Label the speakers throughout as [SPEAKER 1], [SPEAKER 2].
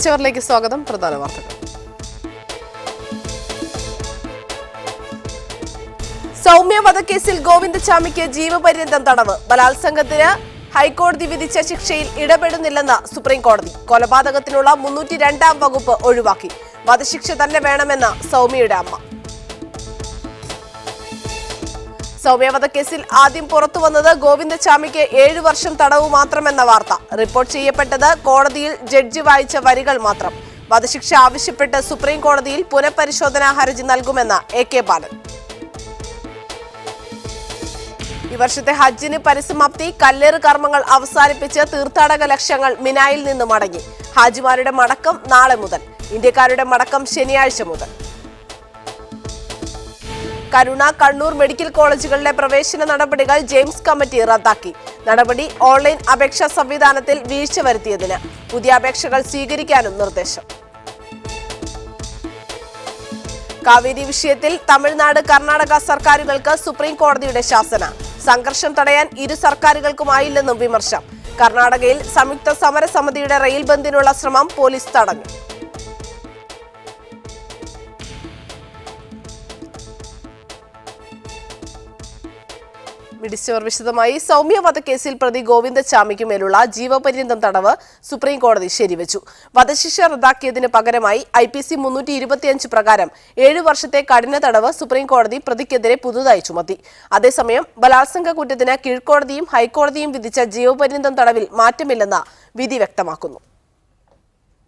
[SPEAKER 1] മിഡിസ്റ്റോറിലേക്ക് സ്വാഗതം. പ്രധാന വാർത്തകൾ. സൗമ്യ വധക്കേസിൽ ഗോവിന്ദചാമിക്ക് ജീവപര്യന്തം തടവ്. ബലാത്സംഗത്തിന് ഹൈക്കോടതി വിധിച്ച ശിക്ഷയിൽ ഇടപെടുന്നില്ലെന്ന് സുപ്രീംകോടതി. കൊലപാതകത്തിനുള്ള 302-ാം വകുപ്പ് ഒഴിവാക്കി. വധശിക്ഷ തന്നെ വേണമെന്ന് സൗമ്യയുടെ അമ്മ. സൗമ്യ വധക്കേസിൽ ആദ്യം പുറത്തുവന്നത് ഗോവിന്ദചാമിക്ക് 7 വർഷം തടവ് മാത്രമെന്ന വാർത്ത. റിപ്പോർട്ട് ചെയ്യപ്പെട്ടത് കോടതിയിൽ ജഡ്ജി വായിച്ച വരികൾ മാത്രം. വധശിക്ഷ ആവശ്യപ്പെട്ട് സുപ്രീം കോടതിയിൽ പുനഃപരിശോധനാ ഹർജി നൽകുമെന്ന് AK ബാലൻ. ഈ വർഷത്തെ ഹജ്ജിന് പരിസമാപ്തി. കല്ലേറ് കർമ്മങ്ങൾ അവസാനിപ്പിച്ച് തീർത്ഥാടക ലക്ഷങ്ങൾ മിനായിൽ നിന്ന് മടങ്ങി. ഹാജിമാരുടെ മടക്കം നാളെ മുതൽ. ഇന്ത്യക്കാരുടെ മടക്കം ശനിയാഴ്ച മുതൽ. കരുണ, കണ്ണൂർ മെഡിക്കൽ കോളേജുകളിലെ പ്രവേശന നടപടികൾ ജെയിംസ് കമ്മിറ്റി റദ്ദാക്കി. നടപടി ഓൺലൈൻ അപേക്ഷാ സംവിധാനത്തിൽ വീഴ്ച വരുത്തിയതിന്. പുതിയ അപേക്ഷകൾ സ്വീകരിക്കാനും നിർദ്ദേശം. കാവേരി വിഷയത്തിൽ തമിഴ്നാട്, കർണാടക സർക്കാരുകൾക്ക് സുപ്രീം കോടതിയുടെ ശാസന. സംഘർഷം തടയാൻ ഇരു സർക്കാരുകൾക്കുമായില്ലെന്നും വിമർശം. കർണാടകയിൽ സംയുക്ത സമരസമിതിയുടെ റെയിൽ ബന്ദിനുള്ള ശ്രമം പോലീസ് തടഞ്ഞു. മിഡിസ്റ്റോർ വിശദമായി. സൗമ്യ വധക്കേസിൽ പ്രതി ഗോവിന്ദചാമിക്കുമേലുള്ള ജീവപര്യന്തം തടവ് സുപ്രീം കോടതി ശരിവച്ചു. വധശിക്ഷ റദ്ദാക്കിയതിന് പകരമായി IPC 325 പ്രകാരം 7 വർഷത്തെ കഠിന തടവ് സുപ്രീം കോടതി പ്രതിക്കെതിരെ പുതുതായി ചുമത്തി. അതേസമയം ബലാത്സംഗ കുറ്റത്തിന് കീഴ്ക്കോടതിയും ഹൈക്കോടതിയും വിധിച്ച ജീവപര്യന്തം തടവിൽ മാറ്റമില്ലെന്ന് വിധി വ്യക്തമാക്കുന്നു.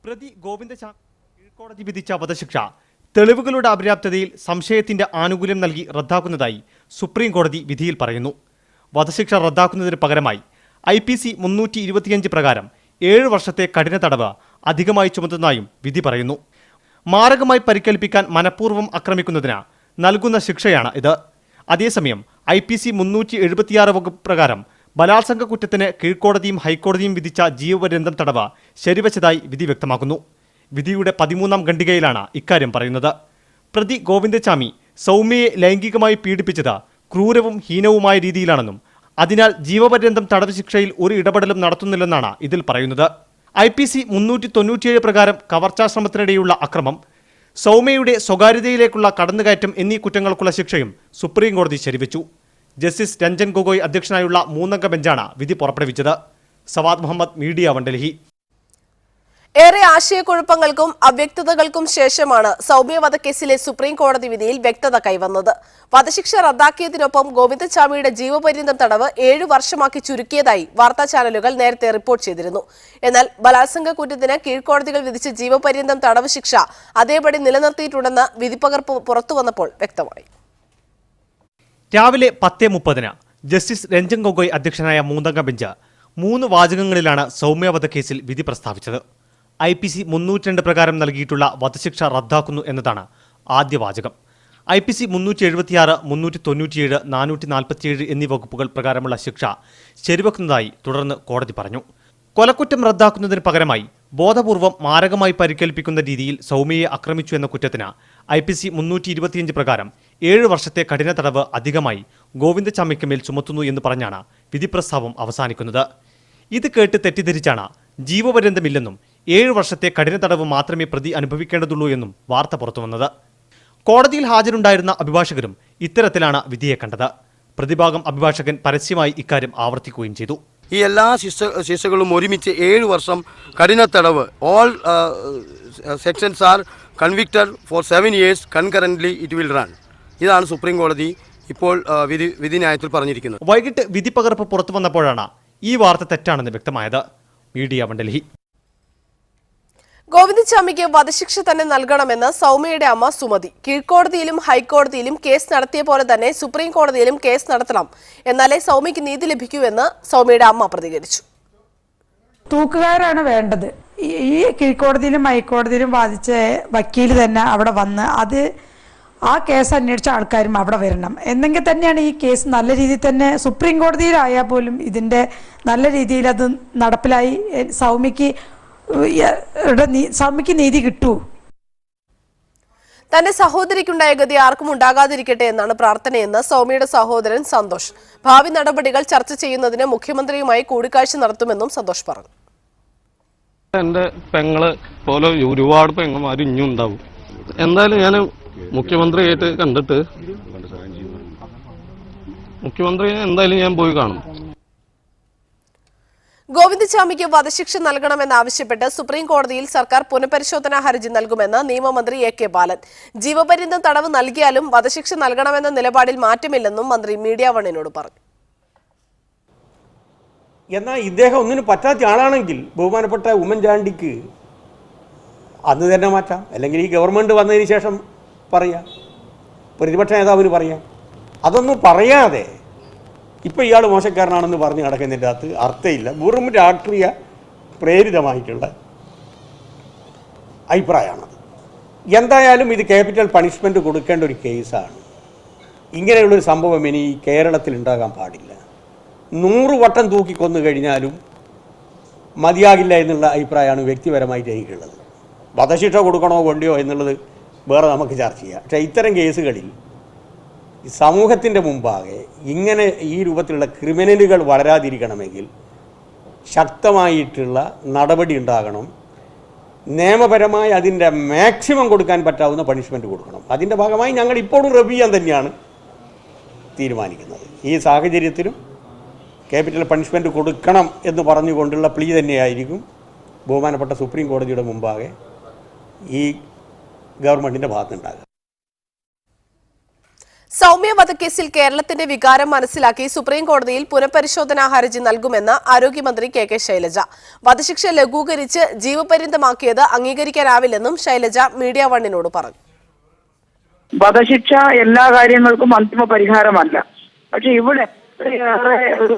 [SPEAKER 2] പ്രതി ഗോവിന്ദചാമി കീഴ്ക്കോടതി വിധിച്ച വധശിക്ഷ തെളിവുകളുടെ അപര്യാപ്തതയിൽ സംശയത്തിന്റെ ആനുകൂല്യം നൽകി റദ്ദാക്കുന്നതായി സുപ്രീം കോടതി വിധിയിൽ പറയുന്നു. വധശിക്ഷ റദ്ദാക്കുന്നതിന് പകരമായി IPC 325 പ്രകാരം 7 വർഷത്തെ കഠിന തടവ് അധികമായി ചുമത്തുന്നതായും വിധി പറയുന്നു. മാരകമായി പരിക്കേൽപ്പിക്കാൻ മനഃപൂർവ്വം ആക്രമിക്കുന്നതിന് നൽകുന്ന ശിക്ഷയാണ് ഇത്. അതേസമയം IPC 376 വകുപ്പ് പ്രകാരം ബലാത്സംഗ കുറ്റത്തിന് കീഴ്ക്കോടതിയും ഹൈക്കോടതിയും വിധിച്ച ജീവപര്യന്തം തടവ് ശരിവച്ചതായി വിധി വ്യക്തമാക്കുന്നു. വിധിയുടെ 13-ാം ഖണ്ഡികയിലാണ് ഇക്കാര്യം പറയുന്നത്. പ്രതി ഗോവിന്ദചാമി സൗമ്യയെ ലൈംഗികമായി പീഡിപ്പിച്ചത് ക്രൂരവും ഹീനവുമായ രീതിയിലാണെന്നും അതിനാൽ ജീവപര്യന്തം തടവ് ശിക്ഷയിൽ ഒരു ഇടപെടലും നടത്തുന്നില്ലെന്നാണ് ഇതിൽ പറയുന്നത്. IPC 397 പ്രകാരം കവർച്ചാശ്രമത്തിനിടെയുള്ള അക്രമം, സൗമ്യയുടെ സ്വകാര്യതയിലേക്കുള്ള കടന്നുകയറ്റം എന്നീ കുറ്റങ്ങൾക്കുള്ള ശിക്ഷയും സുപ്രീം കോടതി ശരിവച്ചു. ജസ്റ്റിസ് രഞ്ജൻ ഗൊഗോയ് അധ്യക്ഷനായുള്ള 3-അംഗ ബെഞ്ചാണ് വിധി പുറപ്പെടുവിച്ചത്. സവാദ് മുഹമ്മദ്, മീഡിയ 1, ഡൽഹി.
[SPEAKER 1] ഏറെ ആശയക്കുഴപ്പങ്ങൾക്കും അവ്യക്തതകൾക്കും ശേഷമാണ് സൗമ്യ വധക്കേസിലെ സുപ്രീം കോടതി വിധിയിൽ വ്യക്തത കൈവന്നത്. വധശിക്ഷ റദ്ദാക്കിയതിനൊപ്പം ഗോവിന്ദചാമിയുടെ ജീവപര്യന്തം തടവ് 7 വർഷമാക്കി ചുരുക്കിയതായി വാർത്താ ചാനലുകൾ നേരത്തെ റിപ്പോർട്ട് ചെയ്തിരുന്നു. എന്നാൽ ബലാത്സംഗ കുറ്റത്തിന് കീഴ്ക്കോടതികൾ വിധിച്ച ജീവപര്യന്തം തടവ് ശിക്ഷ അതേപടി നിലനിർത്തിയിട്ടുണ്ടെന്ന് വിധിപ്പകർപ്പ് പുറത്തുവന്നപ്പോൾ വ്യക്തമായി.
[SPEAKER 2] രാവിലെ 10:30 ജസ്റ്റിസ് രഞ്ജൻ ഗൊഗോയ് അധ്യക്ഷനായ 3-അംഗ ബെഞ്ച് 3 വാചകങ്ങളിലാണ് സൗമ്യ വധക്കേസിൽ വിധി പ്രസ്താവിച്ചത്. IPC 302 പ്രകാരം നൽകിയിട്ടുള്ള വധശിക്ഷ റദ്ദാക്കുന്നു എന്നതാണ് ആദ്യ വാചകം. IPC 376, 397, 447 എന്നീ വകുപ്പുകൾ പ്രകാരമുള്ള ശിക്ഷ ശരിവെക്കുന്നതായി തുടർന്ന് കോടതി പറഞ്ഞു. കൊലക്കുറ്റം റദ്ദാക്കുന്നതിന് പകരമായി ബോധപൂർവം മാരകമായി പരിക്കേൽപ്പിക്കുന്ന രീതിയിൽ സൗമ്യയെ ആക്രമിച്ചു എന്ന കുറ്റത്തിന് IPC 325 പ്രകാരം 7 വർഷത്തെ കഠിന തടവ് അധികമായി ഗോവിന്ദചാമിക്ക് മേൽ ചുമത്തുന്നു എന്ന് പറഞ്ഞാണ് വിധി പ്രസ്താവം അവസാനിക്കുന്നത്. ഇത് കേട്ട് തെറ്റിദ്ധരിച്ചാണ് ജീവപര്യന്തമില്ലെന്നും 7 വർഷത്തെ കഠിന തടവ് മാത്രമേ പ്രതി അനുഭവിക്കേണ്ടതുള്ളൂ എന്നും വാർത്ത പുറത്തുവന്നത്. കോടതിയിൽ ഹാജരുണ്ടായിരുന്ന അഭിഭാഷകരും ഇത്തരത്തിലാണ് വിധിയെ കണ്ടത്. പ്രതിഭാഗം അഭിഭാഷകൻ പരസ്യമായി ഇക്കാര്യം ആവർത്തിക്കുകയും ചെയ്തു.
[SPEAKER 3] ഈ എല്ലാ ശിക്ഷകളും ഒരുമിച്ച് 7 വർഷം കഠിന തടവ്, all sections are convicted for 7 years concurrently it will run. ഇതാണ് സുപ്രീം കോടതി ഇപ്പോൾ വിധി ന്യായത്തിൽ പറഞ്ഞിരിക്കുന്നത്.
[SPEAKER 2] വൈകിട്ട് വിധി പകർപ്പ് പുറത്തു വന്നപ്പോഴാണ് ഈ വാർത്ത തെറ്റാണെന്ന് വ്യക്തമായത്. മീഡിയ 1, ഡൽഹി.
[SPEAKER 1] ഗോവിന്ദചാമിക്ക് വധശിക്ഷ തന്നെ നൽകണമെന്ന് സൗമ്യയുടെ അമ്മ സുമതി. കീഴ്ക്കോടതിയിലും ഹൈക്കോടതിയിലും കേസ് നടത്തിയ പോലെ തന്നെ സുപ്രീം കോടതിയിലും കേസ് നടത്തണം, എന്നാലേ സൗമ്യയ്ക്ക് നീതി ലഭിക്കൂ എന്ന് സൗമ്യയുടെ അമ്മ പ്രതികരിച്ചു.
[SPEAKER 4] തൂക്കുകാരാണ് വേണ്ടത്. ഈ കീഴ്ക്കോടതിയിലും ഹൈക്കോടതിയിലും വാദിച്ച വക്കീൽ തന്നെ അവിടെ വന്ന് ആ കേസ് അന്വേഷിച്ച ആൾക്കാരും അവിടെ വരണം. എന്നെങ്കിൽ തന്നെയാണ് ഈ കേസ് നല്ല രീതിയിൽ തന്നെ സുപ്രീം കോടതിയിലായാൽ പോലും ഇതിൻ്റെ നല്ല രീതിയിൽ അത് നടപ്പിലായി സൗമ്യയ്ക്ക് നീതി കിട്ടൂ.
[SPEAKER 1] തന്റെ സഹോദരിക്കുണ്ടായ ഗതി ആർക്കും ഉണ്ടാകാതിരിക്കട്ടെ എന്നാണ് പ്രാർത്ഥനയെന്ന് സൗമ്യയുടെ സഹോദരൻ സന്തോഷ്. ഭാവി നടപടികൾ ചർച്ച ചെയ്യുന്നതിന് മുഖ്യമന്ത്രിയുമായി കൂടിക്കാഴ്ച നടത്തുമെന്നും സന്തോഷ് പറഞ്ഞു.
[SPEAKER 5] എൻ്റെ പെങ്ങള് പോലെ ഒരുപാട് പെങ്ങന്മാർ ഇനിയും ഉണ്ടാവും. എന്തായാലും ഞാൻ മുഖ്യമന്ത്രിയായിട്ട് കണ്ടിട്ട് മുഖ്യമന്ത്രിയെ എന്തായാലും ഞാൻ പോയി കാണും.
[SPEAKER 1] ഗോവിന്ദചാമിക്ക് വധശിക്ഷ നൽകണമെന്നാവശ്യപ്പെട്ട് സുപ്രീം കോടതിയിൽ സർക്കാർ പുനഃപരിശോധനാ ഹർജി നൽകുമെന്ന് നിയമമന്ത്രി എ കെ ബാലൻ. ജീവപര്യന്തം തടവ് നൽകിയാലും വധശിക്ഷ നൽകണമെന്ന നിലപാടിൽ മാറ്റമില്ലെന്നും മന്ത്രി മീഡിയ വണ്ണിനോട് പറഞ്ഞു.
[SPEAKER 6] എന്നാൽ ഇദ്ദേഹം ഒന്നിനും പറ്റാത്ത ആളാണെങ്കിൽ ബഹുമാനപ്പെട്ട ഉമ്മൻചാണ്ടിക്ക് അന്ന് തന്നെ മാറ്റാം, അല്ലെങ്കിൽ ഈ ഗവൺമെൻറ് വന്നതിന് ശേഷം പറയാം, പ്രതിപക്ഷ നേതാവിന് പറയാം. അതൊന്നും പറയാതെ ഇപ്പോൾ ഇയാൾ മോശക്കാരനാണെന്ന് പറഞ്ഞ് നടക്കുന്നതിൻ്റെ അകത്ത് അർത്ഥമില്ല. വെറും രാഷ്ട്രീയ പ്രേരിതമായിട്ടുള്ള അഭിപ്രായമാണത്. എന്തായാലും ഇത് ക്യാപിറ്റൽ പണിഷ്മെൻറ്റ് കൊടുക്കേണ്ട ഒരു കേസാണ്. ഇങ്ങനെയുള്ളൊരു സംഭവം ഇനി കേരളത്തിൽ ഉണ്ടാകാൻ പാടില്ല. 100 വട്ടം തൂക്കിക്കൊന്നു കഴിഞ്ഞാലും മതിയാകില്ല എന്നുള്ള അഭിപ്രായമാണ് വ്യക്തിപരമായിട്ട് എനിക്കുള്ളത്. വധശിക്ഷ കൊടുക്കണോ വേണ്ടിയോ എന്നുള്ളത് വേറെ നമുക്ക് ചർച്ച ചെയ്യാം. പക്ഷേ ഇത്തരം കേസുകളിൽ സമൂഹത്തിൻ്റെ മുമ്പാകെ ഇങ്ങനെ ഈ രൂപത്തിലുള്ള ക്രിമിനലുകൾ വളരാതിരിക്കണമെങ്കിൽ ശക്തമായിട്ടുള്ള നടപടി ഉണ്ടാകണം. നിയമപരമായി അതിൻ്റെ മാക്സിമം കൊടുക്കാൻ പറ്റാവുന്ന പണിഷ്മെൻറ്റ് കൊടുക്കണം. അതിൻ്റെ ഭാഗമായി ഞങ്ങൾ ഇപ്പോഴും റബ്ബ് ചെയ്യാൻ തന്നെയാണ് തീരുമാനിക്കുന്നത്. ഈ സാഹചര്യത്തിലും ക്യാപിറ്റൽ പണിഷ്മെൻറ്റ് കൊടുക്കണം എന്ന് പറഞ്ഞുകൊണ്ടുള്ള പ്ലീ തന്നെയായിരിക്കും ബഹുമാനപ്പെട്ട സുപ്രീം കോടതിയുടെ മുമ്പാകെ ഈ ഗവൺമെൻറ്റിൻ്റെ ഭാഗത്തുണ്ടാകുക.
[SPEAKER 1] സൗമ്യ വധക്കേസിൽ കേരളത്തിന്റെ വികാരം മനസ്സിലാക്കി സുപ്രീം കോടതിയിൽ പുനഃപരിശോധനാ ഹർജി നൽകുമെന്ന് ആരോഗ്യമന്ത്രി കെ കെ ശൈലജ. വധശിക്ഷ ലഘൂകരിച്ച് ജീവപര്യന്തമാക്കിയത് അംഗീകരിക്കാനാവില്ലെന്നും ശൈലജ മീഡിയ വണ്ണിനോട് പറഞ്ഞു.
[SPEAKER 7] വധശിക്ഷ എല്ലാ കാര്യങ്ങൾക്കും അന്തിമ പരിഹാരമല്ല. പക്ഷെ ഇവിടെ ഒരു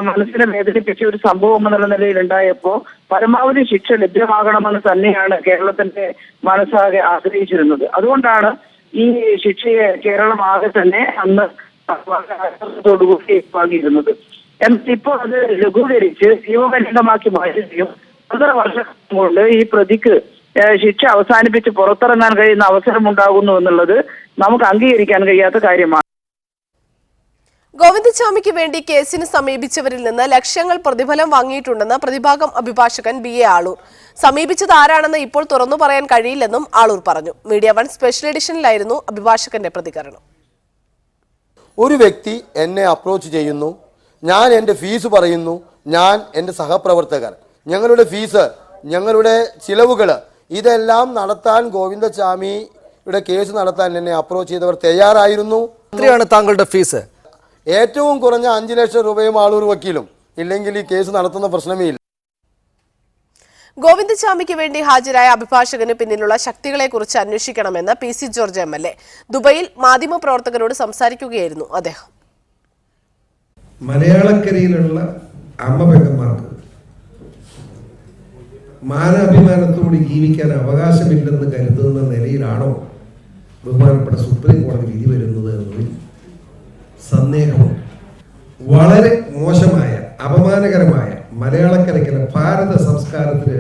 [SPEAKER 7] മനസ്സിനെ വേദനിപ്പിച്ച ഒരു സംഭവം എന്നുള്ള നിലയിൽ ഉണ്ടായപ്പോ പരമാവധി ശിക്ഷ ലഭ്യമാകണമെന്ന് തന്നെയാണ് കേരളത്തിന്റെ മനസ്സാകെ ആഗ്രഹിച്ചിരുന്നത്. അതുകൊണ്ടാണ് ഈ ശിക്ഷയെ കേരളം ആകെ തന്നെ അന്ന് ോടുകൂടി വാങ്ങിയിരുന്നത്. ഇപ്പോൾ അത് ലഘൂകരിച്ച് ജീവപര്യന്തമാക്കി മാറ്റുകയും 1.5 വർഷം കൊണ്ട് ഈ പ്രതിക്ക് ശിക്ഷ അവസാനിപ്പിച്ച് പുറത്തിറങ്ങാൻ കഴിയുന്ന അവസരം ഉണ്ടാകുന്നു എന്നുള്ളത് നമുക്ക് അംഗീകരിക്കാൻ കഴിയാത്ത കാര്യമാണ്.
[SPEAKER 1] ഗോവിന്ദചാമിക്ക് വേണ്ടി കേസിന് സമീപിച്ചവരിൽ നിന്ന് ലക്ഷങ്ങൾ പ്രതിഫലം വാങ്ങിയിട്ടുണ്ടെന്ന് പ്രതിഭാഗം അഭിഭാഷകൻ BA ആളൂർ. സമീപിച്ചത് ആരാണെന്ന് ഇപ്പോൾ തുറന്നു പറയാൻ കഴിയില്ലെന്നും ആളൂർ പറഞ്ഞു. മീഡിയ വൺ സ്പെഷ്യൽ എഡിഷനിലായിരുന്നു അഭിഭാഷകന്റെ പ്രതികരണം.
[SPEAKER 3] ഒരു വ്യക്തി എന്നെ അപ്രോച്ച് ചെയ്യുന്നു, ഞാൻ എൻ്റെ ഫീസ് പറയുന്നു, ഞാൻ എൻ്റെ സഹപ്രവർത്തകർ, ഞങ്ങളുടെ ഫീസ്, ഞങ്ങളുടെ ചിലവുകൾ ഇതെല്ലാം നടത്താൻ ഗോവിന്ദചാമിയുടെ കേസ് നടത്താൻ എന്നെ അപ്രോച്ച് ചെയ്തവർ തയ്യാറായിരുന്നു.
[SPEAKER 8] എത്രയാണ് താങ്കളുടെ ഫീസ്?
[SPEAKER 3] ഏറ്റവും കുറഞ്ഞ 5 ലക്ഷം രൂപയും ആളൂർ വക്കീലും, ഇല്ലെങ്കിൽ ഈ കേസ് നടത്തുന്ന പ്രശ്നമേ ഇല്ല.
[SPEAKER 1] ഗോവിന്ദചാമിക്ക് വേണ്ടി ഹാജരായ അഭിഭാഷകന് പിന്നിലുള്ള ശക്തികളെക്കുറിച്ച് അന്വേഷിക്കണമെന്ന് PC ജോർജ് MLA. ദുബൈയിൽ മാധ്യമപ്രവർത്തകരോട് സംസാരിക്കുകയായിരുന്നു അദ്ദേഹം.
[SPEAKER 9] മലയാളക്കരയിലുള്ള അമ്മപെങ്ങന്മാർക്ക് മാനാഭിമാനത്തോട് ജീവിക്കാൻ അവകാശമില്ലെന്ന് കരുതുന്ന നിലയിലാണോ ബഹുമാനപ്പെട്ട സുപ്രീം കോടതി വിധി വരുന്നത് എന്നതിൽ സന്ദേഹമുണ്ട്. വളരെ മോശമായ, അപമാനകരമായ, മലയാളക്കരയ്ക്കല്ല ഭാരത സംസ്കാരത്തിന്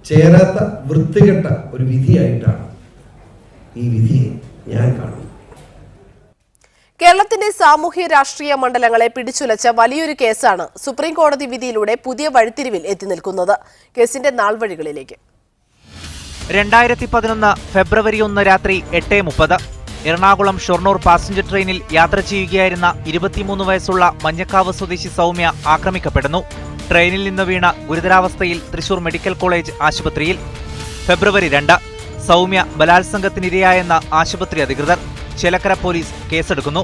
[SPEAKER 9] ചേരാത്ത വൃത്തികെട്ട ഒരു വിധിയായിട്ടാണ് ഈ വിധിയെ ഞാൻ കാണുന്നത്.
[SPEAKER 1] കേരളത്തിന്റെ സാമൂഹ്യ രാഷ്ട്രീയ മണ്ഡലങ്ങളെ പിടിച്ചുലച്ച വലിയൊരു കേസാണ് സുപ്രീം കോടതി വിധിയിലൂടെ പുതിയ വഴിത്തിരിവിൽ എത്തി നിൽക്കുന്നത്. കേസിന്റെ നാൾവഴികളിലേക്ക്.
[SPEAKER 10] 2011 ഫെബ്രുവരി 1 രാത്രി 8:30 എറണാകുളം ഷൊർണൂർ പാസഞ്ചർ ട്രെയിനിൽ യാത്ര ചെയ്യുകയായിരുന്ന 23 വയസ്സുള്ള മഞ്ഞക്കാവ് സ്വദേശി സൗമ്യ ആക്രമിക്കപ്പെടുന്നു. ട്രെയിനിൽ നിന്ന് വീണ ഗുരുതരാവസ്ഥയിൽ തൃശൂർ മെഡിക്കൽ കോളേജ് ആശുപത്രിയിൽ. ഫെബ്രുവരി 2 സൗമ്യ ബലാത്സംഗത്തിനിരയായെന്ന ആശുപത്രി അധികൃതർ. ചേലക്കര പോലീസ് കേസെടുക്കുന്നു.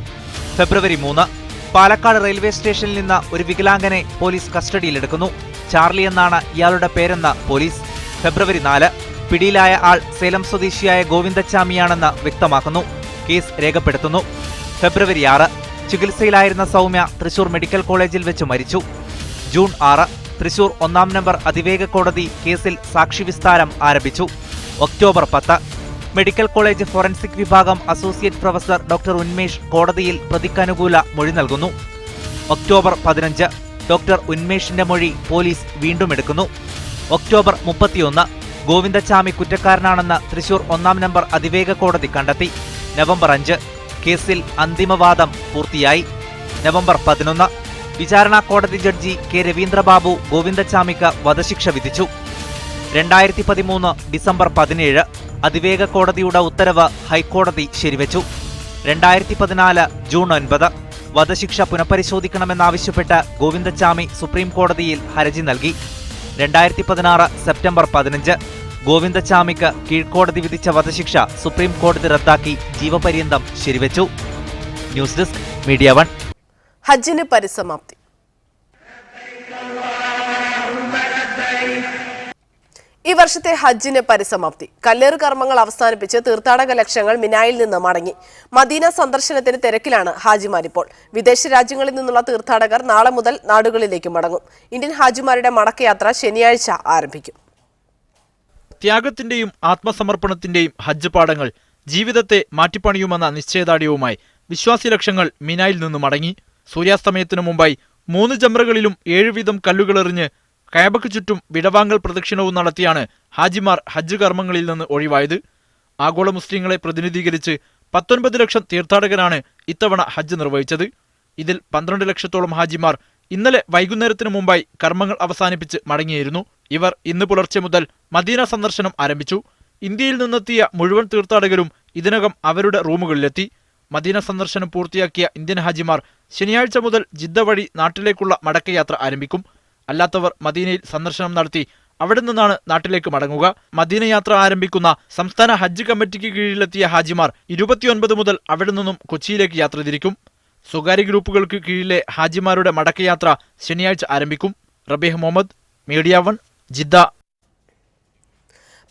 [SPEAKER 10] ഫെബ്രുവരി 3 പാലക്കാട് റെയിൽവേ സ്റ്റേഷനിൽ നിന്ന് ഒരു വികലാംഗനെ പോലീസ് കസ്റ്റഡിയിലെടുക്കുന്നു. ചാർലി എന്നാണ് ഇയാളുടെ പേരെന്ന് പോലീസ്. ഫെബ്രുവരി 4 പിടിയിലായ ആൾ സേലം സ്വദേശിയായ ഗോവിന്ദചാമിയാണെന്ന് വ്യക്തമാക്കുന്നു. കേസ് രേഖപ്പെടുത്തുന്നു. ഫെബ്രുവരി 6 ചികിത്സയിലായിരുന്ന സൗമ്യ തൃശൂർ മെഡിക്കൽ കോളേജിൽ വെച്ച് മരിച്ചു. ജൂൺ 6 തൃശൂർ 1-ാം നമ്പർ അതിവേഗ കോടതി കേസിൽ സാക്ഷി വിസ്താരം ആരംഭിച്ചു. ഒക്ടോബർ 10 മെഡിക്കൽ കോളേജ് ഫോറൻസിക് വിഭാഗം അസോസിയേറ്റ് പ്രൊഫസർ ഡോക്ടർ ഉന്മേഷ് കോടതിയിൽ പ്രതിക്കനുകൂല മൊഴി നൽകുന്നു. ഒക്ടോബർ 15 ഡോക്ടർ ഉന്മേഷിന്റെ മൊഴി പോലീസ് വീണ്ടും എടുക്കുന്നു. ഒക്ടോബർ 31 ഗോവിന്ദചാമി കുറ്റക്കാരനാണെന്ന് തൃശൂർ 1-ാം നമ്പർ അതിവേഗ കോടതി കണ്ടെത്തി. നവംബർ 5 കേസിൽ അന്തിമവാദം പൂർത്തിയായി. നവംബർ 11 വിചാരണ കോടതി ജഡ്ജി കെ രവീന്ദ്രബാബു ഗോവിന്ദച്ചാമിക്ക് വധശിക്ഷ വിധിച്ചു. 2013 ഡിസംബർ 17 അതിവേഗ കോടതിയുടെ ഉത്തരവ് ഹൈക്കോടതി ശരിവെച്ചു. 2014 ജൂൺ 9 വധശിക്ഷ പുനഃപരിശോധിക്കണമെന്നാവശ്യപ്പെട്ട് ഗോവിന്ദച്ചാമി സുപ്രീം കോടതിയിൽ ഹർജി നൽകി. 2016 സെപ്റ്റംബർ 15 ഗോവിന്ദച്ചാമിക്ക് കീഴ്ക്കോടതി വിധിച്ച വധശിക്ഷ സുപ്രീം കോടതി റദ്ദാക്കി ജീവപര്യന്തം ശരിവെച്ചു. News desk media 1.
[SPEAKER 1] ഹജ്ജിന് പരിസമാപ്തി. ഈ വർഷത്തെ ഹജ്ജിന് പരിസമാപ്തി. കല്ലേറ് കർമ്മങ്ങൾ അവസാനിപ്പിച്ച് തീർത്ഥാടക ലക്ഷങ്ങൾ മിനായിൽ നിന്ന് മടങ്ങി. മദീന സന്ദർശനത്തിന് തിരക്കിലാണ് ഹാജിമാരിപ്പോൾ. വിദേശ രാജ്യങ്ങളിൽ നിന്നുള്ള തീർത്ഥാടകർ നാളെ മുതൽ നാടുകളിലേക്ക് മടങ്ങും. ഇന്ത്യൻ ഹാജിമാരുടെ മടക്കയാത്ര ശനിയാഴ്ച ആരംഭിക്കും.
[SPEAKER 8] ത്യാഗത്തിന്റെയും ആത്മസമർപ്പണത്തിന്റെയും ഹജ്ജ് പാഠങ്ങൾ ജീവിതത്തെ മാറ്റിപ്പണിയുമെന്ന നിശ്ചയദാർഢ്യവുമായി വിശ്വാസി ലക്ഷങ്ങൾ മിനായിൽ നിന്ന് മടങ്ങി. സൂര്യാസ്തമയത്തിനു മുമ്പായി 3 ജംറകളിലും 7 വീതം കല്ലുകളെറിഞ്ഞ് കഅബയ്ക്ക് ചുറ്റും വിടവാങ്ങൽ പ്രദക്ഷിണവും നടത്തിയാണ് ഹാജിമാർ ഹജ്ജ് കർമ്മങ്ങളിൽ നിന്ന് ഒഴിവായത്. ആഗോള മുസ്ലിങ്ങളെ പ്രതിനിധീകരിച്ച് 19 ലക്ഷം തീർത്ഥാടകരാണ് ഇത്തവണ ഹജ്ജ് നിർവഹിച്ചത്. ഇതിൽ 12 ലക്ഷത്തോളം ഹാജിമാർ ഇന്നലെ വൈകുന്നേരത്തിനു മുമ്പായി കർമ്മങ്ങൾ അവസാനിപ്പിച്ച് മടങ്ങിയിരുന്നു. ഇവർ ഇന്ന് പുലർച്ചെ മുതൽ മദീന സന്ദർശനം ആരംഭിച്ചു. ഇന്ത്യയിൽ നിന്നെത്തിയ മുഴുവൻ തീർത്ഥാടകരും ഇതിനകം അവരുടെ റൂമുകളിലെത്തി. മദീന സന്ദർശനം പൂർത്തിയാക്കിയ ഇന്ത്യൻ ഹാജിമാർ ശനിയാഴ്ച മുതൽ ജിദ്ദ വഴി നാട്ടിലേക്കുള്ള മടക്കയാത്ര ആരംഭിക്കും. അല്ലാത്തവർ മദീനയിൽ സന്ദർശനം നടത്തി അവിടെ നിന്നാണ് നാട്ടിലേക്ക് മടങ്ങുക. മദീന യാത്ര ആരംഭിക്കുന്ന സംസ്ഥാന ഹജ്ജ് കമ്മിറ്റിക്ക് കീഴിലെത്തിയ ഹാജിമാർ 29 മുതൽ അവിടെ നിന്നും കൊച്ചിയിലേക്ക് യാത്ര തിരിക്കും. സ്വകാര്യ ഗ്രൂപ്പുകൾക്ക് കീഴിലെ ഹാജിമാരുടെ മടക്കയാത്ര ശനിയാഴ്ച ആരംഭിക്കും. Rabeeh Muhammad, media 1, Jeddah.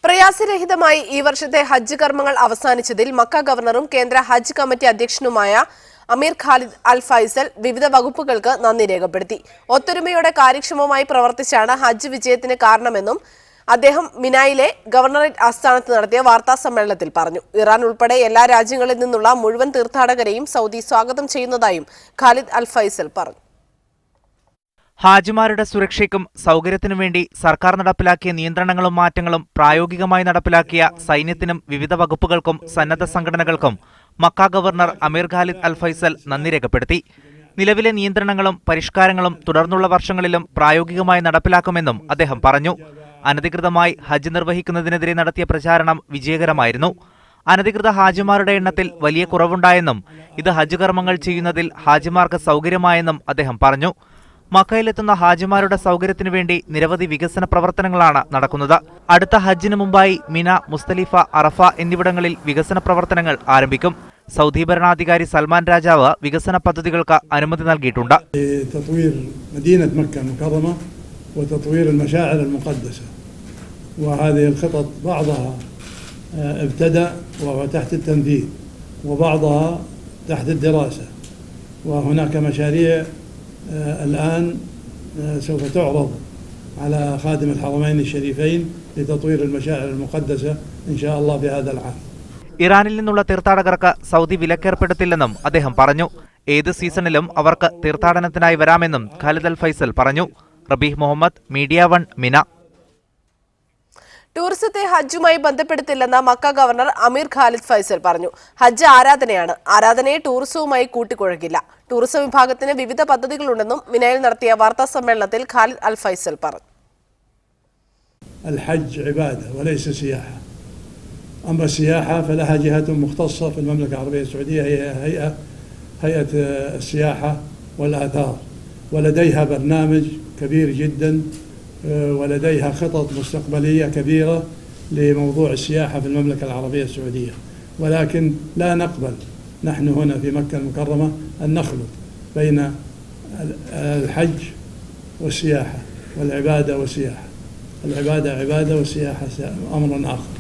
[SPEAKER 1] പ്രയാസരഹിതമായി ഈ വർഷത്തെ ഹജ്ജ് കർമ്മങ്ങൾ അവസാനിച്ചതിൽ മക്ക ഗവർണറും കേന്ദ്ര ഹജ്ജ് കമ്മിറ്റി അധ്യക്ഷനുമായ അമീർ ഖാലിദ് അൽ ഫൈസൽ വിവിധ വകുപ്പുകൾക്ക് നന്ദി രേഖപ്പെടുത്തി. ഒത്തൊരുമയോടെ കാര്യക്ഷമമായി പ്രവർത്തിച്ചാണ് ഹജ്ജ് വിജയത്തിന് കാരണമെന്നും അദ്ദേഹം മിനായിലെ ഗവർണറേറ്റ് ആസ്ഥാനത്ത് നടത്തിയ വാർത്താ സമ്മേളനത്തിൽ പറഞ്ഞു. ഇറാൻ ഉൾപ്പെടെ എല്ലാ രാജ്യങ്ങളിൽ നിന്നുള്ള മുഴുവൻ തീർത്ഥാടകരെയും സൗദി സ്വാഗതം ചെയ്യുന്നതായും ഖാലിദ് അൽ ഫൈസൽ പറഞ്ഞു.
[SPEAKER 10] ഹാജിമാരുടെ സുരക്ഷയ്ക്കും സൗകര്യത്തിനും വേണ്ടി സർക്കാർ നടപ്പിലാക്കിയ നിയന്ത്രണങ്ങളും മാറ്റങ്ങളും പ്രായോഗികമായി നടപ്പിലാക്കിയ സൈന്യത്തിനും വിവിധ വകുപ്പുകൾക്കും സന്നദ്ധ സംഘടനകൾക്കും മക്ക ഗവർണർ അമീർ ഖാലിദ് അൽ ഫൈസൽ നന്ദി രേഖപ്പെടുത്തി. നിലവിലെ നിയന്ത്രണങ്ങളും പരിഷ്കാരങ്ങളും തുടർന്നുള്ള വർഷങ്ങളിലും പ്രായോഗികമായി നടപ്പിലാക്കുമെന്നും അദ്ദേഹം പറഞ്ഞു. അനധികൃതമായി ഹജ്ജ് നിർവഹിക്കുന്നതിനെതിരെ നടത്തിയ പ്രചാരണം വിജയകരമായിരുന്നു. അനധികൃത ഹാജിമാരുടെ എണ്ണത്തിൽ വലിയ കുറവുണ്ടായെന്നും ഇത് ഹജ്ജ് കർമ്മങ്ങൾ ചെയ്യുന്നതിൽ ഹാജിമാർക്ക് സൗകര്യമായെന്നും അദ്ദേഹം പറഞ്ഞു. മക്കയിലെത്തുന്ന ഹാജിമാരുടെ സൗകര്യത്തിനു വേണ്ടി നിരവധി വികസന പ്രവർത്തനങ്ങളാണ് നടക്കുന്നത്. അടുത്ത ഹജ്ജിന് മുമ്പായി മിന, മുസ്തലിഫ, അറഫ എന്നിവിടങ്ങളിൽ വികസന പ്രവർത്തനങ്ങൾ ആരംഭിക്കും. സൗദി ഭരണാധികാരി സൽമാൻ രാജാവ് വികസന പദ്ധതികൾക്ക് അനുമതി നൽകിയിട്ടുണ്ട്.
[SPEAKER 11] الآن سوف تعرض على خادم الحرمين الشريفين لتطوير المشاعر المقدسة إن شاء الله في هذا العام.
[SPEAKER 10] ഇറാനിൽ നിന്നുള്ള തീർത്ഥാടകർക്ക് സൗദി വിലക്കേർപ്പെടുത്തില്ലെന്നും അദ്ദേഹം പറഞ്ഞു. ഏത് സീസണിലും അവർക്ക് തീർത്ഥാടനത്തിനായി വരാമെന്നും ഖാലിദ് അൽ ഫൈസൽ പറഞ്ഞു. Rabeeh Muhammad, media 1, Mina.
[SPEAKER 1] ടൂറിസത്തെ ഹജ്ജുമായി ബന്ധപ്പെടുത്തില്ലെന്ന് Mecca governor Ameer Khalid Faisal പറഞ്ഞു. ഹജ്ജ് ആരാധനയാണ്, ആരാധനയെ ടൂറിസവുമായി കൂട്ടിക്കുഴക്കില്ല. ടൂറിസം വിഭാഗത്തിന് വിവിധ പദ്ധതികളുണ്ടെന്നും മിനയിൽ നടത്തിയ വാർത്താ സമ്മേളനത്തിൽ ഖാലിദ് അൽ ഫൈസൽ പറഞ്ഞു.
[SPEAKER 11] الحج عبادة وليس سياحة. أما السياحة فلها جهة مختصة في المملكة العربية السعودية، هي هيئة السياحة والآثار، ولديها برنامج كبير جدا ولديها خطط مستقبلية كبيرة لموضوع السياحة في المملكة العربية السعودية، ولكن لا نقبل نحن هنا في مكة المكرمة أن نخلط بين الحج والسياحة والعبادة والسياحة. العبادة عبادة والسياحة أمر آخر.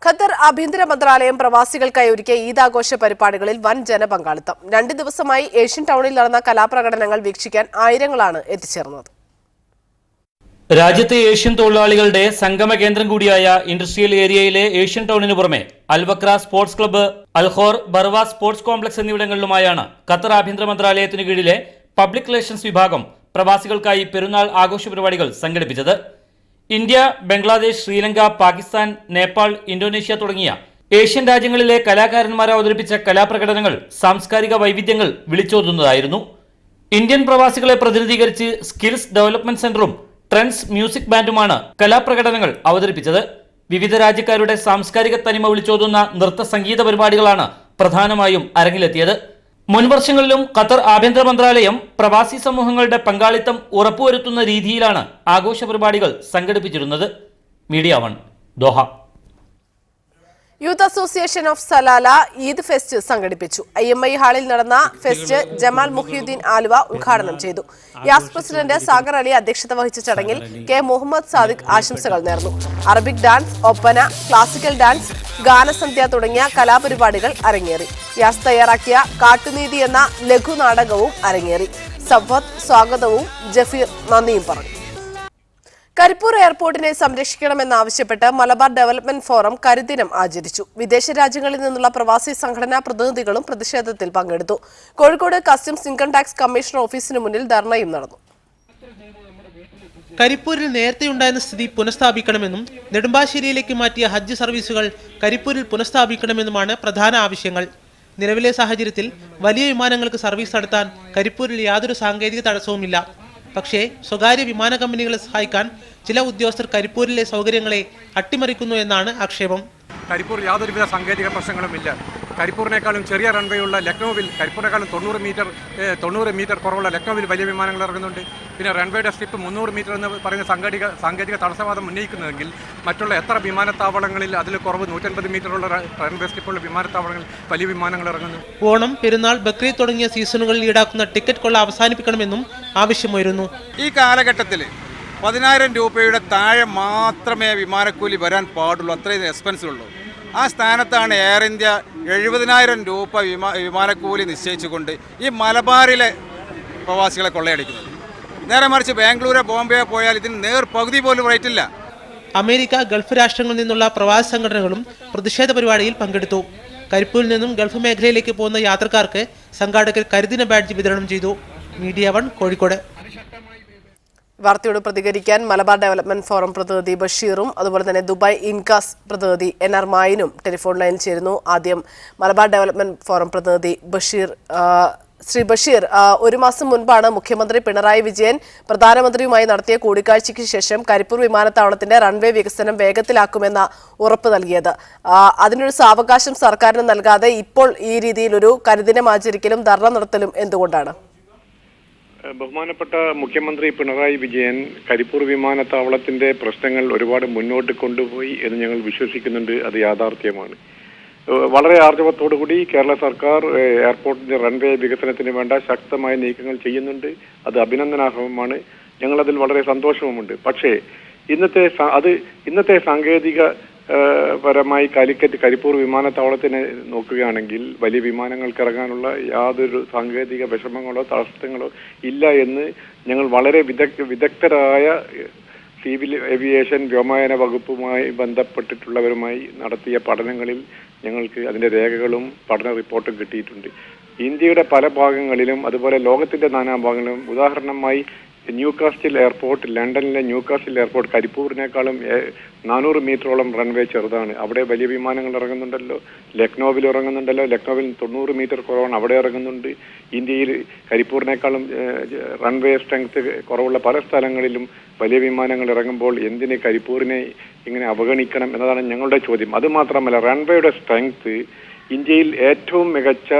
[SPEAKER 1] ഖത്തർ ആഭ്യന്തര മന്ത്രാലയം പ്രവാസികൾക്കായി ഒരുക്കിയ ഈദാഘോഷ പരിപാടികളിൽ വൻ ജനപങ്കാളിത്തം. 2 ദിവസമായി ഏഷ്യൻ ടൗണിൽ നടന്ന കലാപ്രകടനങ്ങൾ വീക്ഷിക്കാൻ ആയിരങ്ങളാണ് എത്തിച്ചേർന്നത്.
[SPEAKER 12] രാജ്യത്തെ ഏഷ്യൻ തൊഴിലാളികളുടെ സംഗമ കേന്ദ്രം കൂടിയായ ഇൻഡസ്ട്രിയൽ ഏരിയയിലെ ഏഷ്യൻ ടൗണിന് പുറമെ Al Wakra sports club, Al Khor, Barwa sports complex എന്നിവിടങ്ങളിലുമായാണ് ഖത്തർ ആഭ്യന്തര മന്ത്രാലയത്തിന് കീഴിലെ പബ്ലിക് റിലേഷൻസ് വിഭാഗം പ്രവാസികൾക്കായി പെരുന്നാൾ ആഘോഷ പരിപാടികൾ സംഘടിപ്പിച്ചത്. ഇന്ത്യ, ബംഗ്ലാദേശ്, ശ്രീലങ്ക, പാകിസ്ഥാൻ, നേപ്പാൾ, ഇന്തോനേഷ്യ തുടങ്ങിയ ഏഷ്യൻ രാജ്യങ്ങളിലെ കലാകാരന്മാർ അവതരിപ്പിച്ച കലാപ്രകടനങ്ങൾ സാംസ്കാരിക വൈവിധ്യങ്ങൾ വിളിച്ചോതുന്നതായിരുന്നു. ഇന്ത്യൻ പ്രവാസികളെ പ്രതിനിധീകരിച്ച് സ്കിൽസ് ഡെവലപ്മെന്റ് സെന്ററും ട്രെൻഡ്സ് മ്യൂസിക് ബാൻഡുമാണ് കലാപ്രകടനങ്ങൾ അവതരിപ്പിച്ചത്. വിവിധ രാജ്യക്കാരുടെ സാംസ്കാരിക തനിമ വിളിച്ചോതുന്ന നൃത്ത സംഗീത പരിപാടികളാണ് പ്രധാനമായും അരങ്ങിലെത്തിയത്. മുൻവർഷങ്ങളിലും ഖത്തർ ആഭ്യന്തര മന്ത്രാലയം പ്രവാസി സമൂഹങ്ങളുടെ പങ്കാളിത്തം ഉറപ്പുവരുത്തുന്ന രീതിയിലാണ് ആഘോഷ പരിപാടികൾ സംഘടിപ്പിച്ചിരുന്നത്. Media 1 Doha.
[SPEAKER 1] Youth association of Salalah Eid fest സംഘടിപ്പിച്ചു. IMI ഹാളിൽ നടന്ന ഫെസ്റ്റ് ജമാൽ മുഹിയുദ്ദീൻ ആലുവ ഉദ്ഘാടനം ചെയ്തു. യാസ് പ്രസിഡന്റ് സാഗർ അലി അധ്യക്ഷത വഹിച്ച ചടങ്ങിൽ കെ മുഹമ്മദ് സാദിഖ് ആശംസകൾ നേർന്നു. Arabic dance, Oppana, classical dance, ഗാനസന്ധ്യ തുടങ്ങിയ കലാപരിപാടികൾ അരങ്ങേറി. യാസ് തയ്യാറാക്കിയ കാട്ടുനീതി എന്ന ലഘുനാടകവും അരങ്ങേറി. സഫത്ത് സ്വാഗതവും ജഫീർ നന്ദിയും പറഞ്ഞു. കരിപ്പൂർ എയർപോർട്ടിനെ സംരക്ഷിക്കണമെന്നാവശ്യപ്പെട്ട് മലബാർ ഡെവലപ്മെന്റ് ഫോറം കരിദിനം ആചരിച്ചു. വിദേശ രാജ്യങ്ങളിൽ നിന്നുള്ള പ്രവാസി സംഘടനാ പ്രതിനിധികളും പ്രതിഷേധത്തിൽ പങ്കെടുത്തു. Kozhikode customs income tax commissioner ഓഫീസിന് മുന്നിൽ ധർണയും നടന്നു.
[SPEAKER 13] കരിപ്പൂരിൽ നേരത്തെയുണ്ടായിരുന്ന സ്ഥിതി പുനഃസ്ഥാപിക്കണമെന്നും നെടുമ്പാശ്ശേരിയിലേക്ക് മാറ്റിയ ഹജ്ജ് സർവീസുകൾ കരിപ്പൂരിൽ പുനഃസ്ഥാപിക്കണമെന്നുമാണ് പ്രധാന ആവശ്യങ്ങൾ. നിലവിലെ സാഹചര്യത്തിൽ വലിയ വിമാനങ്ങൾക്ക് സർവീസ് നടത്താൻ കരിപ്പൂരിൽ യാതൊരു സാങ്കേതിക തടസ്സവുമില്ല. പക്ഷേ സ്വകാര്യ വിമാന കമ്പനികളെ സഹായിക്കാൻ ചില ഉദ്യോഗസ്ഥർ കരിപ്പൂരിലെ സൗകര്യങ്ങളെ അട്ടിമറിക്കുന്നു എന്നാണ് ആക്ഷേപം.
[SPEAKER 14] കരിപ്പൂർ യാതൊരുവിധ സാങ്കേതിക പ്രശ്നങ്ങളുമില്ല. കരിപ്പൂരിനേക്കാളും ചെറിയ റൺവേ ഉള്ള ലക്നൌവിൽ, കരിപ്പൂരിനേക്കാളും 90 മീറ്റർ കുറവുള്ള ലക്നൌവിൽ വലിയ വിമാനങ്ങൾ ഇറങ്ങുന്നുണ്ട്. പിന്നെ റൺവേയുടെ സ്ട്രിപ്പ് 300 മീറ്റർ എന്ന് പറയുന്ന സാങ്കേതിക തടസ്സവാദം ഉന്നയിക്കുന്നതെങ്കിൽ മറ്റുള്ള എത്ര വിമാനത്താവളങ്ങളിൽ അതിൽ കുറവ് 150 മീറ്ററുള്ള റൺവേ സ്ട്രിപ്പുള്ള വിമാനത്താവളങ്ങളിൽ വലിയ വിമാനങ്ങൾ ഇറങ്ങുന്നു.
[SPEAKER 13] ഓണം, പെരുന്നാൾ, ബക്രീദ് തുടങ്ങിയ സീസണുകളിൽ ഈടാക്കുന്ന ടിക്കറ്റ് കൊള്ള അവസാനിപ്പിക്കണമെന്നും ആവശ്യമുയരുന്നു.
[SPEAKER 15] ഈ കാലഘട്ടത്തിൽ 10,000 രൂപയുടെ താഴെ മാത്രമേ വിമാനക്കൂലി വരാൻ പാടുള്ളൂ. അത്രയും എക്സ്പെൻസ് ഉള്ളൂ. ആ സ്ഥാനത്താണ് എയർ ഇന്ത്യ 70,000 രൂപ വിമാനക്കൂലി നിശ്ചയിച്ചുകൊണ്ട് ഈ മലബാറിലെ പ്രവാസികളെ കൊള്ളയടിക്കുന്നത്. നേരെ മറിച്ച് ബാംഗ്ലൂരോ ബോംബെയോ പോയാൽ ഇതിന് പകുതി പോലും റേറ്റില്ല.
[SPEAKER 13] അമേരിക്ക, ഗൾഫ് രാഷ്ട്രങ്ങളിൽ നിന്നുള്ള പ്രവാസി സംഘടനകളും പ്രതിഷേധ പരിപാടിയിൽ പങ്കെടുത്തു. കരിപ്പൂരിൽ നിന്നും ഗൾഫ് മേഖലയിലേക്ക് പോകുന്ന യാത്രക്കാർക്ക് സംഘാടകർ കരിദിന ബാഡ്ജ് വിതരണം ചെയ്തു. മീഡിയ 1 കോഴിക്കോട്.
[SPEAKER 1] വാർത്തയോട് പ്രതികരിക്കാൻ മലബാർ ഡെവലപ്മെന്റ് ഫോറം പ്രതിനിധി ബഷീറും അതുപോലെ തന്നെ ദുബായ് ഇൻകാസ് പ്രതിനിധി NR മായിനും ടെലിഫോൺ ലൈനിൽ ചേരുന്നു. ആദ്യം മലബാർ ഡെവലപ്മെന്റ് ഫോറം പ്രതിനിധി ബഷീർ. ശ്രീ ബഷീർ, ഒരു മാസം മുൻപാണ് മുഖ്യമന്ത്രി പിണറായി വിജയൻ പ്രധാനമന്ത്രിയുമായി നടത്തിയ കൂടിക്കാഴ്ചയ്ക്ക് ശേഷം കരിപ്പൂർ വിമാനത്താവളത്തിന്റെ റൺവേ വികസനം വേഗത്തിലാക്കുമെന്ന ഉറപ്പ് നൽകിയത്. അതിനൊരു സാവകാശം സർക്കാരിന് നൽകാതെ ഇപ്പോൾ ഈ രീതിയിലൊരു കരിദിനം ആചരിക്കലും ധർണ നടത്തലും എന്തുകൊണ്ടാണ്?
[SPEAKER 16] ബഹുമാനപ്പെട്ട മുഖ്യമന്ത്രി പിണറായി വിജയൻ കരിപ്പൂർ വിമാനത്താവളത്തിന്റെ പ്രശ്നങ്ങൾ ഒരുപാട് മുന്നോട്ട് കൊണ്ടുപോയി എന്ന് ഞങ്ങൾ വിശ്വസിക്കുന്നുണ്ട്. അത് യാഥാർത്ഥ്യമാണ്. വളരെ ആർജവത്തോടുകൂടി കേരള സർക്കാർ എയർപോർട്ടിന്റെ റൺവേ വികസനത്തിന് വേണ്ട ശക്തമായ നീക്കങ്ങൾ ചെയ്യുന്നുണ്ട്. അത് അഭിനന്ദനാർഹവുമാണ്. ഞങ്ങളതിൽ വളരെ സന്തോഷവുമുണ്ട്. പക്ഷേ ഇന്നത്തെ സാങ്കേതിക പരമായി കരിപ്പൂർ വിമാനത്താവളത്തിനെ നോക്കുകയാണെങ്കിൽ വലിയ വിമാനങ്ങൾക്ക് ഇറങ്ങാനുള്ള യാതൊരു സാങ്കേതിക വിഷമങ്ങളോ തടസ്സങ്ങളോ ഇല്ല എന്ന് ഞങ്ങൾ വളരെ വിദഗ്ധരായ സിവിൽ ഏവിയേഷൻ വ്യോമയാന വകുപ്പുമായി ബന്ധപ്പെട്ടിട്ടുള്ളവരുമായി നടത്തിയ പഠനങ്ങളിൽ ഞങ്ങൾക്ക് അതിന്റെ രേഖകളും പഠന റിപ്പോർട്ടും കിട്ടിയിട്ടുണ്ട്. ഇന്ത്യയുടെ പല ഭാഗങ്ങളിലും അതുപോലെ ലോകത്തിന്റെ നാനാഭാഗങ്ങളിലും, ഉദാഹരണമായി ന്യൂകാസ്റ്റിൽ എയർപോർട്ട്, ലണ്ടനിലെ ന്യൂകാസ്റ്റിൽ എയർപോർട്ട് കരിപ്പൂരിനേക്കാളും 400 മീറ്ററോളം റൺവേ ചെറുതാണ്. അവിടെ വലിയ വിമാനങ്ങൾ ഇറങ്ങുന്നുണ്ടല്ലോ. ലക്നൌവിൽ ഇറങ്ങുന്നുണ്ടല്ലോ. ലക്നൌവിൽ 90 മീറ്റർ കുറവാണ്, അവിടെ ഇറങ്ങുന്നുണ്ട്. ഇന്ത്യയിൽ കരിപ്പൂരിനേക്കാളും റൺവേ സ്ട്രെങ്ത് കുറവുള്ള പല സ്ഥലങ്ങളിലും വലിയ വിമാനങ്ങൾ ഇറങ്ങുമ്പോൾ എന്തിന് കരിപ്പൂരിനെ ഇങ്ങനെ അവഗണിക്കണം എന്നതാണ് ഞങ്ങളുടെ ചോദ്യം. അതുമാത്രമല്ല, റൺവേയുടെ സ്ട്രെങ്ത് ഇന്ത്യയിൽ ഏറ്റവും മികച്ച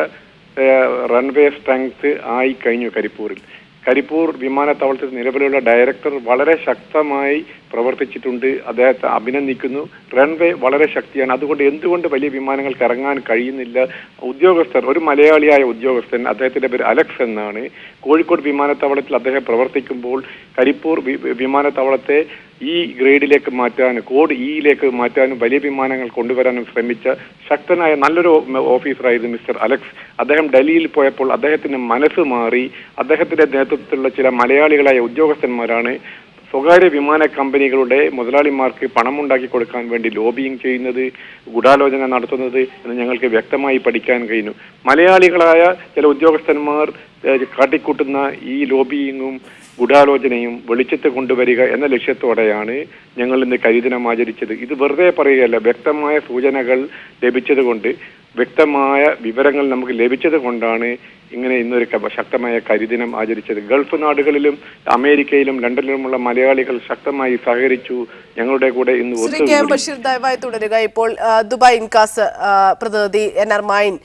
[SPEAKER 16] റൺവേ സ്ട്രെങ്ത് ആയി കഴിഞ്ഞു കരിപ്പൂരിൽ. കരിപ്പൂർ വിമാനത്താവളത്തിൽ നിലവിലുള്ള ഡയറക്ടർ വളരെ ശക്തമായി പ്രവർത്തിച്ചിട്ടുണ്ട്. അദ്ദേഹത്തെ അഭിനന്ദിക്കുന്നു. റൺവേ വളരെ ശക്തിയാണ്. അതുകൊണ്ട് എന്തുകൊണ്ട് വലിയ വിമാനങ്ങൾക്ക് ഇറങ്ങാൻ കഴിയുന്നില്ല? ഉദ്യോഗസ്ഥർ, ഒരു മലയാളിയായ ഉദ്യോഗസ്ഥൻ, അദ്ദേഹത്തിന്റെ പേര് അലക്സ് എന്നാണ്, കോഴിക്കോട് വിമാനത്താവളത്തിൽ അദ്ദേഹം പ്രവർത്തിക്കുമ്പോൾ കരിപ്പൂർ വിമാനത്താവളത്തെ ഈ ഗ്രേഡിലേക്ക് മാറ്റാനും കോഡ് ഇയിലേക്ക് മാറ്റാനും വലിയ വിമാനങ്ങൾ കൊണ്ടുവരാനും ശ്രമിച്ച ശക്തനായ നല്ലൊരു ഓഫീസറായിരുന്നു മിസ്റ്റർ അലക്സ്. അദ്ദേഹം ഡൽഹിയിൽ പോയപ്പോൾ അദ്ദേഹത്തിന് മനസ്സ് മാറി. അദ്ദേഹത്തിന്റെ നേതൃത്വത്തിലുള്ള ചില മലയാളികളായ ഉദ്യോഗസ്ഥന്മാരാണ് സ്വകാര്യ വിമാന കമ്പനികളുടെ മുതലാളിമാർക്ക് പണമുണ്ടാക്കി കൊടുക്കാൻ വേണ്ടി ലോബിയിങ് ചെയ്യുന്നത്, ഗൂഢാലോചന നടത്തുന്നത് എന്ന് ഞങ്ങൾക്ക് വ്യക്തമായി പഠിക്കാൻ കഴിഞ്ഞു. മലയാളികളായ ചില ഉദ്യോഗസ്ഥന്മാർ കാട്ടിക്കൂട്ടുന്ന ഈ ലോബിയിങ്ങും ഗൂഢാലോചനയും വെളിച്ചത്ത് കൊണ്ടുവരിക എന്ന ലക്ഷ്യത്തോടെയാണ് ഞങ്ങൾ ഇന്ന് കരിദിനം ആചരിച്ചത്. ഇത് വെറുതെ പറയുകയല്ല, വ്യക്തമായ സൂചനകൾ ലഭിച്ചതുകൊണ്ട് വ്യക്തമായ വിവരങ്ങൾ നമുക്ക് ലഭിച്ചത് കൊണ്ടാണ് ഇങ്ങനെ ഇന്നൊരു ശക്തമായ കരിദിനം ആചരിച്ചത്. ഗൾഫ് നാടുകളിലും അമേരിക്കയിലും ലണ്ടനിലുമുള്ള മലയാളികൾ ശക്തമായി സഹകരിച്ചു. ഞങ്ങളുടെ കൂടെ ഇന്ന്
[SPEAKER 1] ശ്രീ കെ എം ബഷീർ ദയവായി തുടരുക. ഇപ്പോൾ ദുബായ് ഇൻകാസ് പ്രതിനിധി NR മായിൻ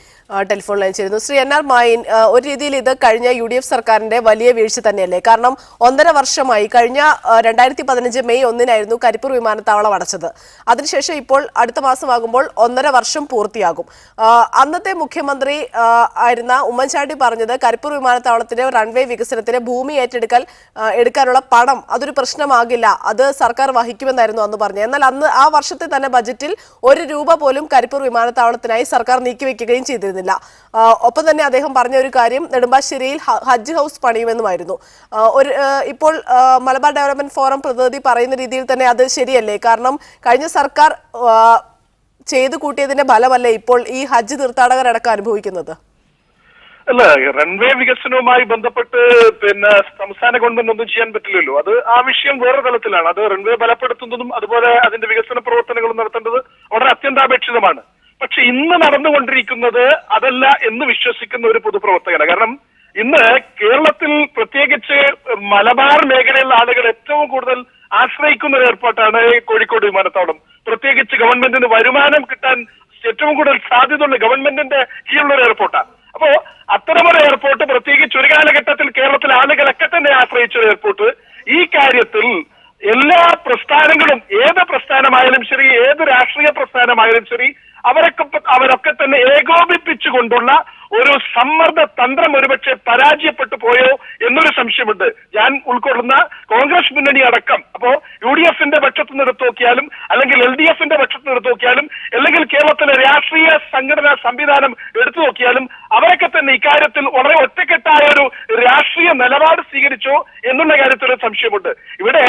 [SPEAKER 1] ടെലിഫോൺ ലൈൻ ചേരുന്നു. ശ്രീ NR മായിൻ, ഒരു രീതിയിൽ ഇത് കഴിഞ്ഞ UDF സർക്കാരിന്റെ വലിയ വീഴ്ച തന്നെയല്ലേ? കാരണം 1.5 വർഷമായി, കഴിഞ്ഞ 2015 മെയ് 1 കരിപ്പൂർ വിമാനത്താവളം അടച്ചത്. അതിനുശേഷം ഇപ്പോൾ അടുത്ത മാസമാകുമ്പോൾ 1.5 വർഷം പൂർത്തിയാകും. അന്നത്തെ മുഖ്യമന്ത്രി ആയിരുന്ന ഉമ്മൻചാണ്ടി പറഞ്ഞത് കരിപ്പൂർ വിമാനത്താവളത്തിന്റെ റൺവേ വികസനത്തിന് ഭൂമി എടുക്കാനുള്ള പണം അതൊരു പ്രശ്നമാകില്ല, അത് സർക്കാർ വഹിക്കുമെന്നായിരുന്നു അന്ന് പറഞ്ഞത്. എന്നാൽ അന്ന് ആ വർഷത്തെ തന്നെ ബജറ്റിൽ 1 രൂപ പോലും കരിപ്പൂർ വിമാനത്താവളത്തിനായി സർക്കാർ നീക്കിവെക്കുകയും ചെയ്തിരുന്നില്ല. ഒപ്പം തന്നെ അദ്ദേഹം പറഞ്ഞ ഒരു കാര്യം നെടുമ്പാശ്ശേരിയിൽ ഹജ്ജ് ഹൗസ് പണിയുമെന്നുമായിരുന്നു. ഇപ്പോൾ മലബാർ ഡെവലപ്മെന്റ് ഫോറം പ്രതിനിധി പറയുന്ന രീതിയിൽ തന്നെ അത് ശരിയല്ലേ? കാരണം കഴിഞ്ഞ സർക്കാർ ചെയ്തു കൂട്ടിയതിന്റെ ഫലമല്ലേ ഇപ്പോൾ ഈ ഹജ്ജ് തീർത്ഥാടകരടക്കം അനുഭവിക്കുന്നത്?
[SPEAKER 17] അല്ല, റൺവേ വികസനവുമായി ബന്ധപ്പെട്ട് സംസ്ഥാന ഗവൺമെന്റ് ഒന്നും ചെയ്യാൻ പറ്റില്ലല്ലോ. അത് ആ വിഷയം വേറെ തലത്തിലാണ്. അത് റൺവേ ബലപ്പെടുത്തുന്നതും അതുപോലെ അതിന്റെ വികസന പ്രവർത്തനങ്ങളും നടത്തേണ്ടത് വളരെ അത്യന്താപേക്ഷിതമാണ്. പക്ഷെ ഇന്ന് നടന്നുകൊണ്ടിരിക്കുന്നത് അതല്ല എന്ന് വിശ്വസിക്കുന്ന ഒരു പൊതുപ്രവർത്തകനാണ്. കാരണം ഇന്ന് കേരളത്തിൽ പ്രത്യേകിച്ച് മലബാർ മേഖലയിലുള്ള ആളുകൾ ഏറ്റവും കൂടുതൽ ആശ്രയിക്കുന്ന ഒരു എയർപോർട്ടാണ് കോഴിക്കോട് വിമാനത്താവളം. പ്രത്യേകിച്ച് ഗവൺമെന്റിന് വരുമാനം കിട്ടാൻ ഏറ്റവും കൂടുതൽ സാധ്യതയുള്ള ഗവൺമെന്റിന്റെ കീഴിലുള്ള ഒരു എയർപോർട്ടാണ്. അപ്പോ അത്തരമൊരു എയർപോർട്ട്, പ്രത്യേകിച്ച് ഒരു കാലഘട്ടത്തിൽ കേരളത്തിലെ ആളുകളൊക്കെ തന്നെ ആശ്രയിച്ച ഒരു എയർപോർട്ട്, ഈ കാര്യത്തിൽ എല്ലാ പ്രസ്ഥാനങ്ങളും, ഏത് പ്രസ്ഥാനമായാലും ശരി, ഏത് രാഷ്ട്രീയ പ്രസ്ഥാനമായാലും ശരി, അവരൊക്കെ തന്നെ ഏകോപിപ്പിച്ചുകൊണ്ടുള്ള ഒരു സമ്മർദ്ദ തന്ത്രം ഒരുപക്ഷെ പരാജയപ്പെട്ടു പോയോ എന്നൊരു സംശയമുണ്ട്. ഞാൻ ഉൾക്കൊള്ളുന്ന കോൺഗ്രസ് മുന്നണി അടക്കം, അപ്പോ UDFന്റെ പക്ഷത്ത് നിന്ന് എടുത്തു നോക്കിയാലും, അല്ലെങ്കിൽ LDFന്റെ പക്ഷത്ത് നിന്ന് എടുത്തു നോക്കിയാലും, അല്ലെങ്കിൽ കേരളത്തിലെ രാഷ്ട്രീയ സംഘടനാ സംവിധാനം എടുത്തു നോക്കിയാലും, അവരൊക്കെ തന്നെ ഇക്കാര്യത്തിൽ വളരെ ഒറ്റക്കെട്ടായ ഒരു രാഷ്ട്രീയ നിലപാട് സ്വീകരിച്ചോ എന്നുള്ള കാര്യത്തിൽ ഒരു സംശയമുണ്ട്. ഇവിടെ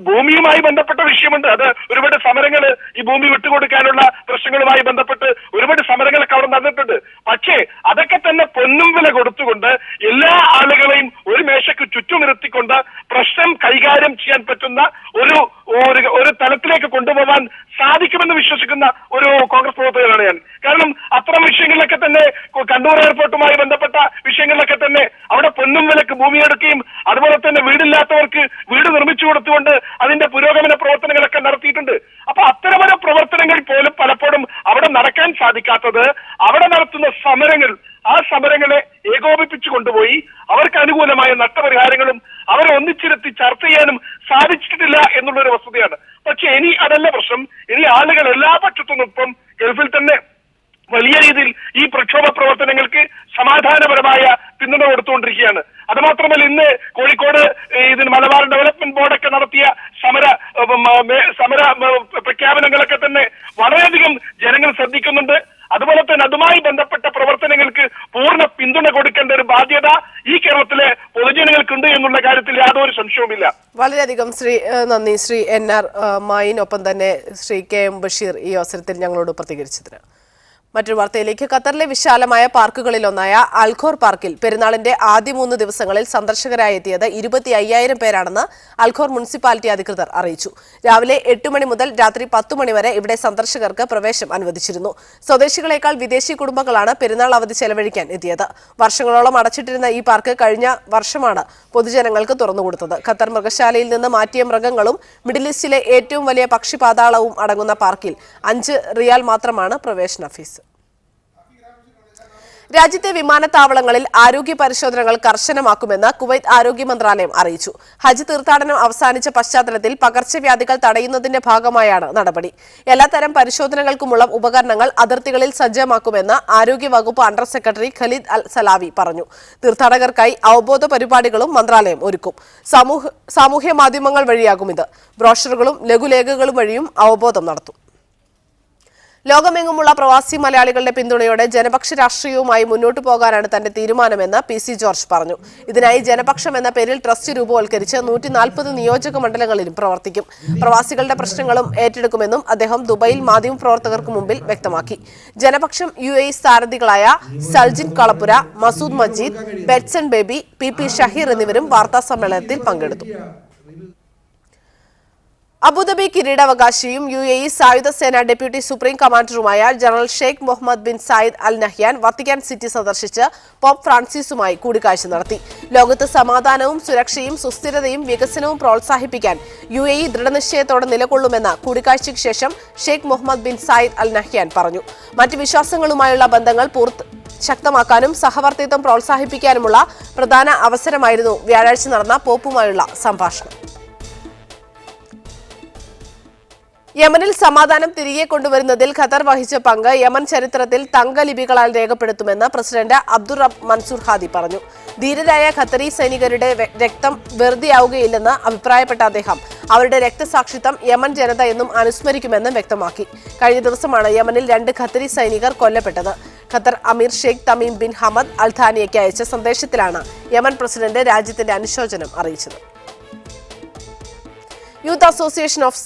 [SPEAKER 17] ഭൂമിയുമായി ബന്ധപ്പെട്ട വിഷയമുണ്ട്. അത് ഒരുപാട് സമരങ്ങൾ, ഈ ഭൂമി വിട്ടുകൊടുക്കാനുള്ള പ്രശ്നങ്ങളുമായി ബന്ധപ്പെട്ട് ഒരുപാട് സമരങ്ങളൊക്കെ അവിടെ നടന്നിട്ടുണ്ട്. പക്ഷേ അതൊക്കെ തന്നെ പൊന്നും വില കൊടുത്തുകൊണ്ട് എല്ലാ ആളുകളെയും ഒരു മേശയ്ക്ക് ചുറ്റും നിർത്തിക്കൊണ്ട് പ്രശ്നം കൈകാര്യം ചെയ്യാൻ പറ്റുന്ന ഒരു തലത്തിലേക്ക് കൊണ്ടുപോകാൻ സാധിക്കുമെന്ന് വിശ്വസിക്കുന്ന ഒരു കോൺഗ്രസ് പ്രവർത്തകനാണ് ഞാൻ. കാരണം അത്തരം വിഷയങ്ങളിലൊക്കെ തന്നെ, കണ്ണൂർ എയർപോർട്ടുമായി ബന്ധപ്പെട്ട വിഷയങ്ങളിലൊക്കെ തന്നെ അവിടെ പൊന്നും വിലക്ക് ഭൂമിയെടുക്കുകയും അതുപോലെ തന്നെ വീടില്ലാത്തവർക്ക് വീട് നിർമ്മിച്ചു കൊടുത്തുകൊണ്ട് അതിന്റെ പുരോഗമന പ്രവർത്തനങ്ങളൊക്കെ നടത്തിയിട്ടുണ്ട്. അപ്പൊ അത്തരമൊരു പ്രവർത്തനങ്ങൾ പോലും പലപ്പോഴും അവിടെ നടക്കാൻ സാധിക്കാത്തത്, അവിടെ നടത്തുന്ന സമരങ്ങൾ, ആ സമരങ്ങളെ ഏകോപിപ്പിച്ചു കൊണ്ടുപോയി അവർക്ക് അനുകൂലമായ നഷ്ടപരിഹാരങ്ങളും അവരെ ഒന്നിച്ചിരുത്തി ചർച്ച ചെയ്യാനും സാധിച്ചിട്ടില്ല എന്നുള്ളൊരു വസ്തുതയാണ്. പക്ഷെ ഇനി അതല്ല പ്രശ്നം. ഇനി ആളുകൾ എല്ലാ പക്ഷത്തുനിന്നും ഗൾഫിൽ തന്നെ വലിയ രീതിയിൽ ഈ പ്രക്ഷോഭ പ്രവർത്തനങ്ങൾക്ക് സമാധാനപരമായ പിന്തുണ കൊടുത്തുകൊണ്ടിരിക്കുകയാണ്. അതുമാത്രമല്ല, ഇന്ന് കോഴിക്കോട് ഇതിന് മലബാർ ഡെവലപ്മെന്റ് ബോർഡൊക്കെ നടത്തിയ സമര പ്രഖ്യാപനങ്ങളൊക്കെ തന്നെ വളരെയധികം ജനങ്ങൾ ശ്രദ്ധിക്കുന്നുണ്ട്. അതുപോലെ തന്നെ അതുമായി ബന്ധപ്പെട്ട പ്രവർത്തനങ്ങൾക്ക് പൂർണ്ണ പിന്തുണ കൊടുക്കേണ്ട ഒരു ബാധ്യത ഈ കേരളത്തിലെ പൊതുജനങ്ങൾക്കുണ്ട് എന്നുള്ള കാര്യത്തിൽ യാതൊരു സംശയവുമില്ല.
[SPEAKER 1] വളരെയധികം നന്ദി ശ്രീ NR മായിൻ, ഒപ്പം തന്നെ ശ്രീ KM ബഷീർ ഈ അവസരത്തിൽ ഞങ്ങളോട് പ്രതികരിച്ചതിന്. മറ്റൊരു വാർത്തയിലേക്ക്. ഖത്തറിലെ വിശാലമായ പാർക്കുകളിലൊന്നായ അൽഖോർ പാർക്കിൽ പെരുന്നാളിന്റെ ആദ്യ 3 ദിവസങ്ങളിൽ സന്ദർശകരായി എത്തിയത് 25,000 പേരാണെന്ന് അൽഖോർ മുനിസിപ്പാലിറ്റി അധികൃതർ അറിയിച്ചു. രാവിലെ 8 മണി മുതൽ രാത്രി 10 മണി വരെ ഇവിടെ സന്ദർശകർക്ക് പ്രവേശനം അനുവദിച്ചിരുന്നു. സ്വദേശികളെക്കാൾ വിദേശി കുടുംബങ്ങളാണ് പെരുന്നാൾ അവധി ചെലവഴിക്കാൻ എത്തിയത്. വർഷങ്ങളോളം അടച്ചിട്ടിരുന്ന ഈ പാർക്ക് കഴിഞ്ഞ വർഷമാണ് പൊതുജനങ്ങൾക്ക് തുറന്നുകൊടുത്തത്. ഖത്തർ മൃഗശാലയിൽ നിന്ന് മാറ്റിയ മൃഗങ്ങളും മിഡിൽ ഈസ്റ്റിലെ ഏറ്റവും വലിയ പക്ഷിപാതാളവും അടങ്ങുന്ന പാർക്കിൽ 5 റിയാൽ മാത്രമാണ് പ്രവേശന ഫീസ്. രാജ്യത്തെ വിമാനത്താവളങ്ങളിൽ ആരോഗ്യ പരിശോധനകൾ കർശനമാക്കുമെന്ന് കുവൈറ്റ് ആരോഗ്യ മന്ത്രാലയം അറിയിച്ചു. ഹജ്ജ് തീർത്ഥാടനം അവസാനിച്ച പശ്ചാത്തലത്തിൽ പകർച്ചവ്യാധികൾ തടയുന്നതിന്റെ ഭാഗമായാണ് നടപടി. എല്ലാത്തരം പരിശോധനകൾക്കുമുള്ള ഉപകരണങ്ങൾ അതിർത്തികളിൽ സജ്ജമാക്കുമെന്ന് ആരോഗ്യ വകുപ്പ് അണ്ടർ സെക്രട്ടറി ഖലീദ് അൽ സലാവി പറഞ്ഞു. തീർത്ഥാടകർക്കായി അവബോധ പരിപാടികളും മന്ത്രാലയം ഒരുക്കും. സാമൂഹ്യ മാധ്യമങ്ങൾ വഴിയാകും ഇത്. ബ്രോഷറുകളും ലഘുലേഖകളും വഴിയും അവബോധം നടത്തും. ലോകമെങ്ങുമുള്ള പ്രവാസി മലയാളികളുടെ പിന്തുണയോടെ ജനപക്ഷ രാഷ്ട്രീയവുമായി മുന്നോട്ടു പോകാനാണ് തന്റെ തീരുമാനമെന്ന് PC ജോർജ് പറഞ്ഞു. ഇതിനായി ജനപക്ഷം എന്ന പേരിൽ ട്രസ്റ്റ് രൂപവൽക്കരിച്ച് 140 നിയോജക മണ്ഡലങ്ങളിലും പ്രവർത്തിക്കും. പ്രവാസികളുടെ പ്രശ്നങ്ങളും ഏറ്റെടുക്കുമെന്നും അദ്ദേഹം ദുബൈയിൽ മാധ്യമപ്രവർത്തകർക്ക് മുമ്പിൽ വ്യക്തമാക്കി. ജനപക്ഷം UAE സ്ഥാനാർത്ഥികളായ സൽജിൻ കളപ്പുര, മസൂദ് മജീദ്, ബെറ്റ്സൺ ബേബി, PP ഷഹീർ എന്നിവരും വാർത്താ സമ്മേളനത്തിൽ പങ്കെടുത്തു. അബുദാബി കിരീടാവകാശിയും UAE സായുധ സേന ഡെപ്യൂട്ടി സുപ്രീം കമാൻഡറുമായ general Sheikh Muhammad bin Zayed Al Nahyan Vatican City സന്ദർശിച്ച് പോപ്പ് ഫ്രാൻസിസുമായി കൂടിക്കാഴ്ച നടത്തി. ലോകത്ത് സമാധാനവും സുരക്ഷയും സുസ്ഥിരതയും വികസനവും പ്രോത്സാഹിപ്പിക്കാൻ UAE ദൃഢനിശ്ചയത്തോടെ നിലകൊള്ളുമെന്ന് കൂടിക്കാഴ്ചയ്ക്ക് ശേഷം Sheikh Muhammad bin Zayed Al Nahyan പറഞ്ഞു. മറ്റ് വിശ്വാസങ്ങളുമായുള്ള ബന്ധങ്ങൾ ശക്തമാക്കാനും സഹവർത്തിത്വം പ്രോത്സാഹിപ്പിക്കാനുമുള്ള പ്രധാന അവസരമായിരുന്നു വ്യാഴാഴ്ച നടന്ന പോപ്പുമായുള്ള സംഭാഷണം. യമനിൽ സമാധാനം തിരികെ കൊണ്ടുവരുന്നതിൽ ഖത്തർ വഹിച്ച പങ്ക് യമൻ ചരിത്രത്തിൽ തങ്കലിപികളാൽ രേഖപ്പെടുത്തുമെന്ന് പ്രസിഡന്റ് അബ്ദുർ റബ്ബ് മൻസൂർ ഹാദി പറഞ്ഞു. ധീരരായ ഖത്തറി സൈനികരുടെ രക്തം വെറുതെയാവുകയില്ലെന്ന് അഭിപ്രായപ്പെട്ട അദ്ദേഹം അവരുടെ രക്തസാക്ഷിത്വം യമൻ ജനത എന്നും അനുസ്മരിക്കുമെന്നും വ്യക്തമാക്കി. കഴിഞ്ഞ ദിവസമാണ് യമനിൽ 2 ഖത്തറി സൈനികർ കൊല്ലപ്പെട്ടത്. ഖത്തർ അമീർ Sheikh Tamim bin Hamad Al ഥാനിയയ്ക്ക് അയച്ച സന്ദേശത്തിലാണ് യമൻ പ്രസിഡന്റ് രാജ്യത്തിന്റെ അനുശോചനം അറിയിച്ചത്. യൂത്ത് അസോസിയേഷൻ ഓഫ്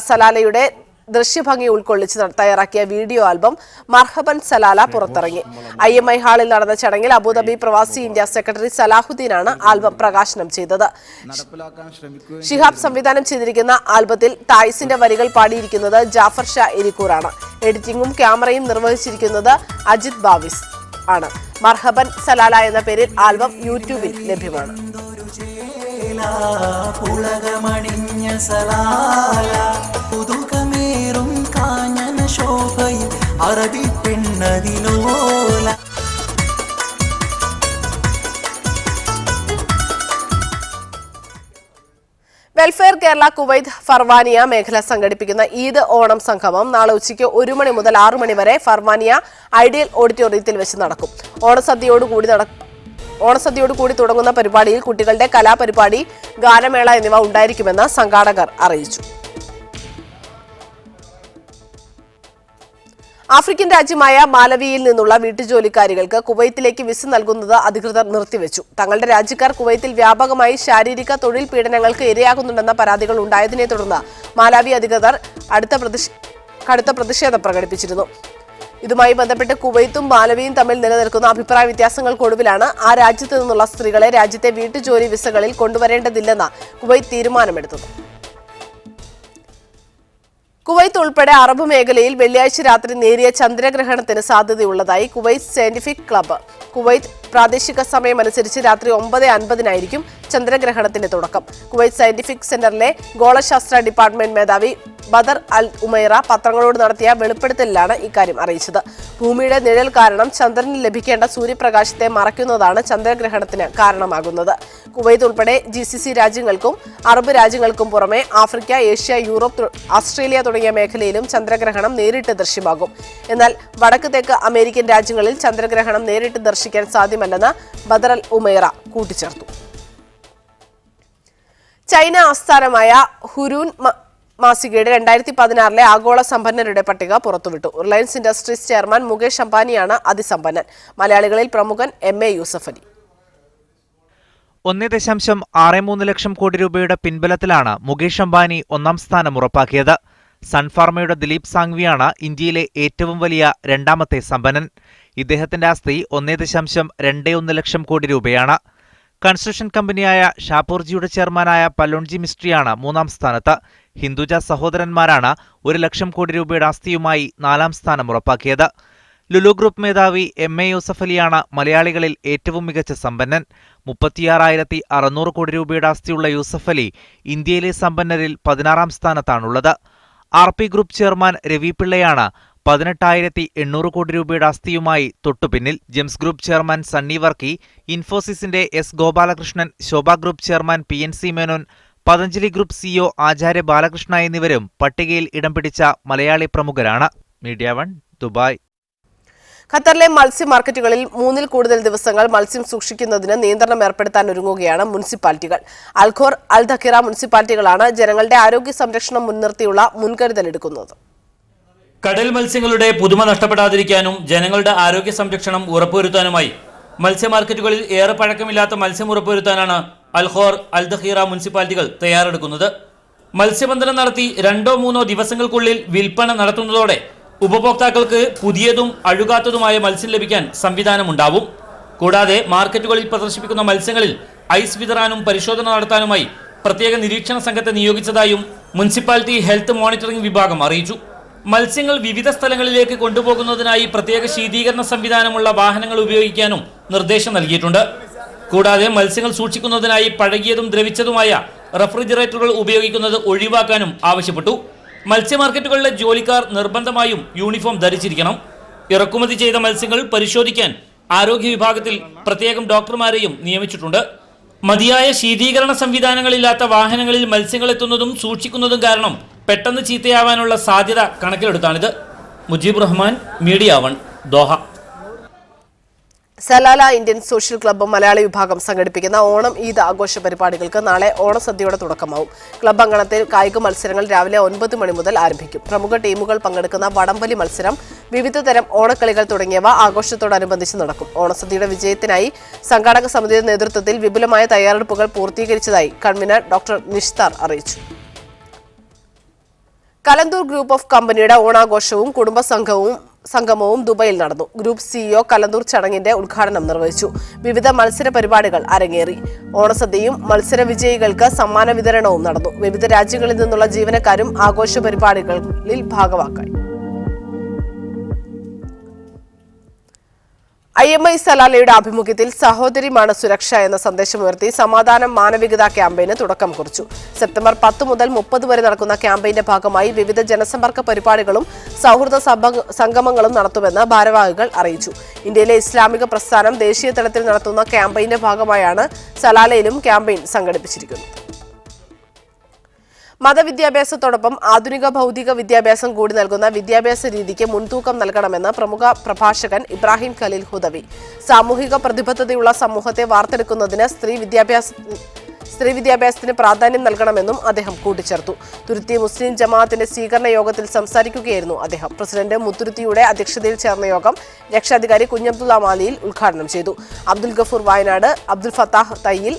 [SPEAKER 1] സലാലയുടെ ദൃശ്യഭംഗി ഉൾക്കൊള്ളിച്ച് തയ്യാറാക്കിയ വീഡിയോ ആൽബം മർഹബൻ സലാല പുറത്തിറങ്ങി. IMI ഹാളിൽ നടന്ന ചടങ്ങിൽ അബുദാബി പ്രവാസി ഇന്ത്യ സെക്രട്ടറി സലാഹുദ്ദീനാണ് ആൽബം പ്രകാശനം ചെയ്തത്. ഷിഹാബ് സംവിധാനം ചെയ്തിരിക്കുന്ന ആൽബത്തിൽ തായ്സിന്റെ വരികൾ പാടിയിരിക്കുന്നത് ജാഫർ ഷാ എരിക്കൂറാണ്. എഡിറ്റിംഗും ക്യാമറയും നിർവഹിച്ചിരിക്കുന്നത് അജിത് ബാവിസ് ആണ്. മർഹബൻ സലാല എന്ന പേരിൽ ആൽബം യൂട്യൂബിൽ ലഭ്യമാണ്.
[SPEAKER 18] പുളകമണിഞ്ഞ സലാല പുതുകമേറും കാഞ്ഞന ശോഭയിൽ അറബി പെണ്ണതിലോല.
[SPEAKER 1] വെൽഫെയർ കേരള കുവൈത്ത് ഫർവാനിയ മേഖല സംഘടിപ്പിക്കുന്ന ഈദ് ഓണം സംഗമം നാളെ ഉച്ചയ്ക്ക് 1 മണി മുതൽ 6 മണി വരെ ഫർവാനിയ ഐഡിയൽ ഓഡിറ്റോറിയത്തിൽ വെച്ച് നടക്കും. ഓണസദ്യയോടുകൂടി തുടങ്ങുന്ന പരിപാടിയിൽ കുട്ടികളുടെ കലാപരിപാടി, ഗാനമേള എന്നിവ ഉണ്ടായിരിക്കുമെന്ന് സംഘാടകർ അറിയിച്ചു. ആഫ്രിക്കൻ രാജ്യമായ മാലവിയിൽ നിന്നുള്ള വീട്ടുജോലിക്കാരികൾക്ക് കുവൈത്തിലേക്ക് വിസ നൽകുന്നത് അധികൃതർ നിർത്തിവെച്ചു. തങ്ങളുടെ രാജ്യക്കാർ കുവൈത്തിൽ വ്യാപകമായി ശാരീരിക തൊഴിൽ പീഡനങ്ങൾക്ക് ഇരയാകുന്നുണ്ടെന്ന പരാതികൾ ഉണ്ടായതിനെ തുടർന്ന് മാലാവി അധികൃതർ കടുത്ത പ്രതിഷേധം പ്രകടിപ്പിച്ചിരുന്നു. ഇതുമായി ബന്ധപ്പെട്ട് കുവൈത്തും മാലവിയും തമ്മിൽ നിലനിൽക്കുന്ന അഭിപ്രായ വ്യത്യാസങ്ങൾക്കൊടുവിലാണ് ആ രാജ്യത്ത് നിന്നുള്ള സ്ത്രീകളെ രാജ്യത്തെ വീട്ടുജോലി വിസകളിൽ കൊണ്ടുവരേണ്ടതില്ലെന്ന് കുവൈത്ത് തീരുമാനമെടുത്തത്. കുവൈത്ത് ഉൾപ്പെടെ അറബ് മേഖലയിൽ വെള്ളിയാഴ്ച രാത്രി നേരിയ ചന്ദ്രഗ്രഹണത്തിന് സാധ്യതയുള്ളതായി കുവൈത്ത് സയന്റിഫിക് ക്ലബ്ബ്. കുവൈത്ത് പ്രാദേശിക സമയമനുസരിച്ച് രാത്രി 9:50 ചന്ദ്രഗ്രഹണത്തിന്റെ തുടക്കം. കുവൈത്ത് സയന്റിഫിക് സെന്ററിലെ ഗോളശാസ്ത്ര ഡിപ്പാർട്ട്മെന്റ് മേധാവി ബദർ അൽ ഉമൈറ പത്രങ്ങളോട് നടത്തിയ വെളിപ്പെടുത്തലിലാണ് ഇക്കാര്യം അറിയിച്ചത്. ഭൂമിയുടെ നിഴൽ കാരണം ചന്ദ്രന് ലഭിക്കേണ്ട സൂര്യപ്രകാശത്തെ മറയ്ക്കുന്നതാണ് ചന്ദ്രഗ്രഹണത്തിന് കാരണമാകുന്നത്. കുവൈത്ത് ഉൾപ്പെടെ GCC രാജ്യങ്ങൾക്കും അറബ് രാജ്യങ്ങൾക്കും പുറമെ ആഫ്രിക്ക, ഏഷ്യ, യൂറോപ്പ്, ഓസ്ട്രേലിയ തുടങ്ങിയ മേഖലയിലും ചന്ദ്രഗ്രഹണം നേരിട്ട് ദൃശ്യമാകും. എന്നാൽ വടക്ക് തെക്ക് അമേരിക്കൻ രാജ്യങ്ങളിൽ ചന്ദ്രഗ്രഹണം നേരിട്ട് ദർശിക്കാൻ സാധ്യമല്ലെന്ന് ബദർ അൽ ഉമൈറ കൂട്ടിച്ചേർത്തു. ചൈന ആസ്ഥാനമായ ഹുരൂൻ മാസികയുടെ 2016 ആഗോള സമ്പന്നരുടെ പട്ടിക പുറത്തുവിട്ടു. റിലയൻസ് ഇൻഡസ്ട്രീസ് ചെയർമാൻ മുകേഷ് അംബാനിയാണ് അതിസമ്പന്നൻ. മലയാളികളിൽ പ്രമുഖൻ MA യൂസഫ് അലി.
[SPEAKER 10] 1.63 ലക്ഷം കോടി രൂപയുടെ പിൻബലത്തിലാണ് മുകേഷ് അംബാനി 1ാം സ്ഥാനം ഉറപ്പാക്കിയത്. സൺഫാർമയുടെ ദിലീപ് സാങ്വിയാണ് ഇന്ത്യയിലെ ഏറ്റവും വലിയ 2ാമത്തെ സമ്പന്നൻ. ഇദ്ദേഹത്തിന്റെ ആസ്തി 1.21 ലക്ഷം കോടി രൂപയാണ്. കൺസ്ട്രക്ഷൻ കമ്പനിയായ ഷാപൂർജിയുടെ ചെയർമാനായ പലോൺജി മിസ്ട്രിയാണ് 3ാം സ്ഥാനത്ത്. ഹിന്ദുജ സഹോദരന്മാരാണ് 1 ലക്ഷം കോടി രൂപയുടെ ആസ്തിയുമായി 4ാം സ്ഥാനം ഉറപ്പാക്കിയത്. ലുലു ഗ്രൂപ്പ് മേധാവി MA യൂസഫ് അലിയാണ് മലയാളികളിൽ ഏറ്റവും മികച്ച സമ്പന്നൻ. 36,600 കോടി രൂപയുടെ ആസ്തിയുള്ള യൂസഫ് അലി ഇന്ത്യയിലെ സമ്പന്നരിൽ 16ാം സ്ഥാനത്താണുള്ളത്. RP ഗ്രൂപ്പ് ചെയർമാൻ രവി പിള്ളയാണ് 18,800 കോടി രൂപയുടെ ആസ്തിയുമായി തൊട്ടുപിന്നിൽ. Gems group chairman Sunny Varkey, ഇൻഫോസിസിന്റെ S Gopalakrishnan, Sobha group chairman PNC Menon, Patanjali group CEO Acharya Balakrishna എന്നിവരും പട്ടികയിൽ ഇടം പിടിച്ച മലയാളി പ്രമുഖരാണ്. Media 1 Dubai.
[SPEAKER 1] ഖത്തറിലെ മത്സ്യ മാർക്കറ്റുകളിൽ 3-ൽ കൂടുതൽ ദിവസങ്ങൾ മത്സ്യം സൂക്ഷിക്കുന്നതിന് നിയന്ത്രണം ഏർപ്പെടുത്താൻ ഒരുങ്ങുകയാണ് മുനിസിപ്പാലിറ്റികൾ. അൽഖോർ, അൽ ധക്കിറ മുനിസിപ്പാലിറ്റികളാണ് ജനങ്ങളുടെ ആരോഗ്യ സംരക്ഷണം മുൻനിർത്തിയുള്ള മുൻകരുതലെടുക്കുന്നത്.
[SPEAKER 12] കടൽ മത്സ്യങ്ങളുടെ പുതുമ നഷ്ടപ്പെടാതിരിക്കാനും ജനങ്ങളുടെ ആരോഗ്യ സംരക്ഷണം ഉറപ്പുവരുത്താനുമായി മത്സ്യ മാർക്കറ്റുകളിൽ ഏറെ പഴക്കമില്ലാത്ത മത്സ്യം ഉറപ്പുവരുത്താനാണ് അൽഖോർ, അൽ ധഖീറ മുനിസിപ്പാലിറ്റികൾ തയ്യാറെടുക്കുന്നത്. മത്സ്യബന്ധനം നടത്തി 2-3 ദിവസങ്ങൾക്കുള്ളിൽ വിൽപ്പന നടത്തുന്നതോടെ ഉപഭോക്താക്കൾക്ക് പുതിയതും അഴുകാത്തതുമായ മത്സ്യം ലഭിക്കാൻ സംവിധാനമുണ്ടാവും. കൂടാതെ മാർക്കറ്റുകളിൽ പ്രദർശിപ്പിക്കുന്ന മത്സ്യങ്ങളിൽ ഐസ് വിതറാനും പരിശോധന നടത്താനുമായി പ്രത്യേക നിരീക്ഷണ സംഘത്തെ നിയോഗിച്ചതായും മുനിസിപ്പാലിറ്റി ഹെൽത്ത് മോണിറ്ററിംഗ് വിഭാഗം അറിയിച്ചു. മത്സ്യങ്ങൾ വിവിധ സ്ഥലങ്ങളിലേക്ക് കൊണ്ടുപോകുന്നതിനായി പ്രത്യേക ശീതീകരണ സംവിധാനമുള്ള വാഹനങ്ങൾ ഉപയോഗിക്കാനും നിർദ്ദേശം നൽകിയിട്ടുണ്ട്. കൂടാതെ മത്സ്യങ്ങൾ സൂക്ഷിക്കുന്നതിനായി പഴകിയതും ദ്രവിച്ചതുമായ റെഫ്രിജറേറ്ററുകൾ ഉപയോഗിക്കുന്നത് ഒഴിവാക്കാനും ആവശ്യപ്പെട്ടു. മത്സ്യമാർക്കറ്റുകളിലെ ജോലിക്കാർ നിർബന്ധമായും യൂണിഫോം ധരിച്ചിരിക്കണം. ഇറക്കുമതി ചെയ്ത മത്സ്യങ്ങൾ പരിശോധിക്കാൻ ആരോഗ്യ വിഭാഗത്തിൽ പ്രത്യേകം ഡോക്ടർമാരെയും നിയമിച്ചിട്ടുണ്ട്. മതിയായ ശീതീകരണ സംവിധാനങ്ങളില്ലാത്ത വാഹനങ്ങളിൽ മത്സ്യങ്ങൾ എത്തുന്നതും സൂക്ഷിക്കുന്നതും കാരണം പെട്ടെന്ന് ചീത്തയാവാനുള്ള സാധ്യത കണക്കിലെടുത്താണിത്. Mujeeb Rahman, media 1, Doha.
[SPEAKER 1] Salalah Indian social club Malayali വിഭാഗം സംഘടിപ്പിക്കുന്ന ഓണം ഈദ് ആഘോഷ പരിപാടികൾക്ക് നാളെ ഓണസദ്യയോടെ തുടക്കമാവും. ക്ലബ്ബ് അങ്കണത്തിൽ കായിക മത്സരങ്ങൾ രാവിലെ 9 മണി മുതൽ ആരംഭിക്കും. പ്രമുഖ ടീമുകൾ പങ്കെടുക്കുന്ന വടംവലി മത്സരം, വിവിധ തരം ഓണക്കളികൾ തുടങ്ങിയവ ആഘോഷത്തോടനുബന്ധിച്ച് നടക്കും. ഓണസദ്യയുടെ വിജയത്തിനായി സംഘാടക സമിതിയുടെ നേതൃത്വത്തിൽ വിപുലമായ തയ്യാറെടുപ്പുകൾ പൂർത്തീകരിച്ചതായി കൺവീനർ ഡോക്ടർ നിഷ്താർ അറിയിച്ചു. കലന്തൂർ ഗ്രൂപ്പ് ഓഫ് കമ്പനിയുടെ ഓണാഘോഷവും കുടുംബ സംഗമവും ദുബൈയിൽ നടന്നു. ഗ്രൂപ്പ് സിഇഒ കലന്തൂർ ചടങ്ങിന്റെ ഉദ്ഘാടനം നിർവഹിച്ചു. വിവിധ മത്സര പരിപാടികൾ അരങ്ങേറി. ഓണസദ്യയും മത്സര വിജയികൾക്ക് സമ്മാന വിതരണവും നടന്നു. വിവിധ രാജ്യങ്ങളിൽ നിന്നുള്ള ജീവനക്കാരും ആഘോഷ പരിപാടികളിൽ ഭാഗവാക്കായി. IMI സലാലയുടെ ആഭിമുഖ്യത്തിൽ സഹോദരിമാണ് സുരക്ഷ എന്ന സന്ദേശമുയർത്തി സമാധാനം മാനവികത ക്യാമ്പയിന് തുടക്കം കുറിച്ചു. സെപ്റ്റംബർ 10 മുതൽ 30 വരെ നടക്കുന്ന ക്യാമ്പയിന്റെ ഭാഗമായി വിവിധ ജനസമ്പർക്ക പരിപാടികളും സൗഹൃദ സംഗമങ്ങളും നടത്തുമെന്ന് ഭാരവാഹികൾ അറിയിച്ചു. ഇന്ത്യയിലെ ഇസ്ലാമിക പ്രസ്ഥാനം ദേശീയ തലത്തിൽ നടത്തുന്ന ക്യാമ്പയിന്റെ ഭാഗമായാണ് സലാലയിലും ക്യാമ്പയിൻ സംഘടിപ്പിച്ചിരിക്കുന്നത്. മതവിദ്യാഭ്യാസത്തോടൊപ്പം ആധുനിക ഭൗതിക വിദ്യാഭ്യാസം കൂടി നൽകുന്ന വിദ്യാഭ്യാസ രീതിക്ക് മുൻതൂക്കം നൽകണമെന്ന് പ്രമുഖ പ്രഭാഷകൻ ഇബ്രാഹിം ഖലീൽ ഹുദവി. സാമൂഹിക പ്രതിബദ്ധതയുള്ള സമൂഹത്തെ വാർത്തെടുക്കുന്നതിന് സ്ത്രീ വിദ്യാഭ്യാസത്തിന് പ്രാധാന്യം നൽകണമെന്നും അദ്ദേഹം കൂട്ടിച്ചേർത്തു. തുരുത്തി മുസ്ലിം ജമാഅത്തിന്റെ സ്വീകരണ യോഗത്തിൽ സംസാരിക്കുകയായിരുന്നു അദ്ദേഹം. പ്രസിഡന്റ് മുത്തുരുത്തിയുടെ അധ്യക്ഷതയിൽ ചേർന്ന യോഗം രക്ഷാധികാരി കുഞ്ഞബ്ദുള്ള മാലിയിൽ ഉദ്ഘാടനം ചെയ്തു. അബ്ദുൽ ഗഫൂർ വയനാട്, അബ്ദുൽ ഫത്താഹ് തയ്യിൽ,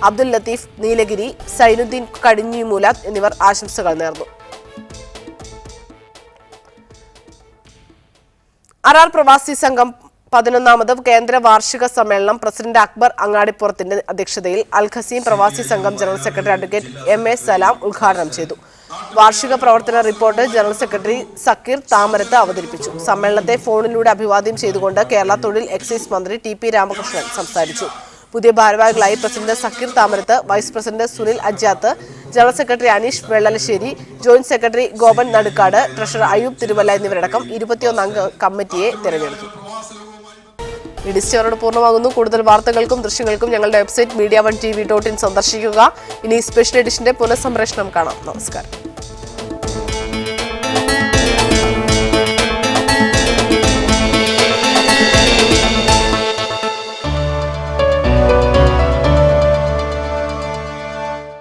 [SPEAKER 1] അബ്ദുൽ ലത്തീഫ് നീലഗിരി, സൈനുദ്ദീൻ കടിഞ്ഞിമൂലാത്ത് എന്നിവർ ആശംസകൾ നേർന്നു. അറാർ പ്രവാസി സംഘം 11ാമത് കേന്ദ്ര വാർഷിക സമ്മേളനം പ്രസിഡന്റ് അക്ബർ അങ്ങാടിപ്പുറത്തിന്റെ അധ്യക്ഷതയിൽ അൽ ഖസീം പ്രവാസി സംഘം general secretary advocate MA Salam ഉദ്ഘാടനം ചെയ്തു. വാർഷിക പ്രവർത്തന report general secretary Zakir Thamarath അവതരിപ്പിച്ചു. സമ്മേളനത്തെ ഫോണിലൂടെ അഭിവാദ്യം ചെയ്തുകൊണ്ട് കേരള തൊഴിൽ എക്സൈസ് മന്ത്രി TP രാമകൃഷ്ണൻ സംസാരിച്ചു. പുതിയ ഭാരവാഹികളായി president Zakir Thamarath, vice president Sunil Ajath, general secretary Aneesh Vellalassery, joint secretary Gopan Nadukkad, treasurer Ayub Thiruvalla എന്നിവരടക്കം 21 അംഗ കമ്മിറ്റിയെ തെരഞ്ഞെടുത്തു. ഈ ഡിസ്റ്റോറോട് പൂർണ്ണമാകുന്നു. കൂടുതൽ വാർത്തകൾക്കും ദൃശ്യങ്ങൾക്കും ഞങ്ങളുടെ വെബ്സൈറ്റ് media1tv.in സന്ദർശിക്കുക. ഇനി സ്പെഷ്യൽ എഡിഷന്റെ പുനഃസംപ്രേഷണം കാണാം. നമസ്കാരം.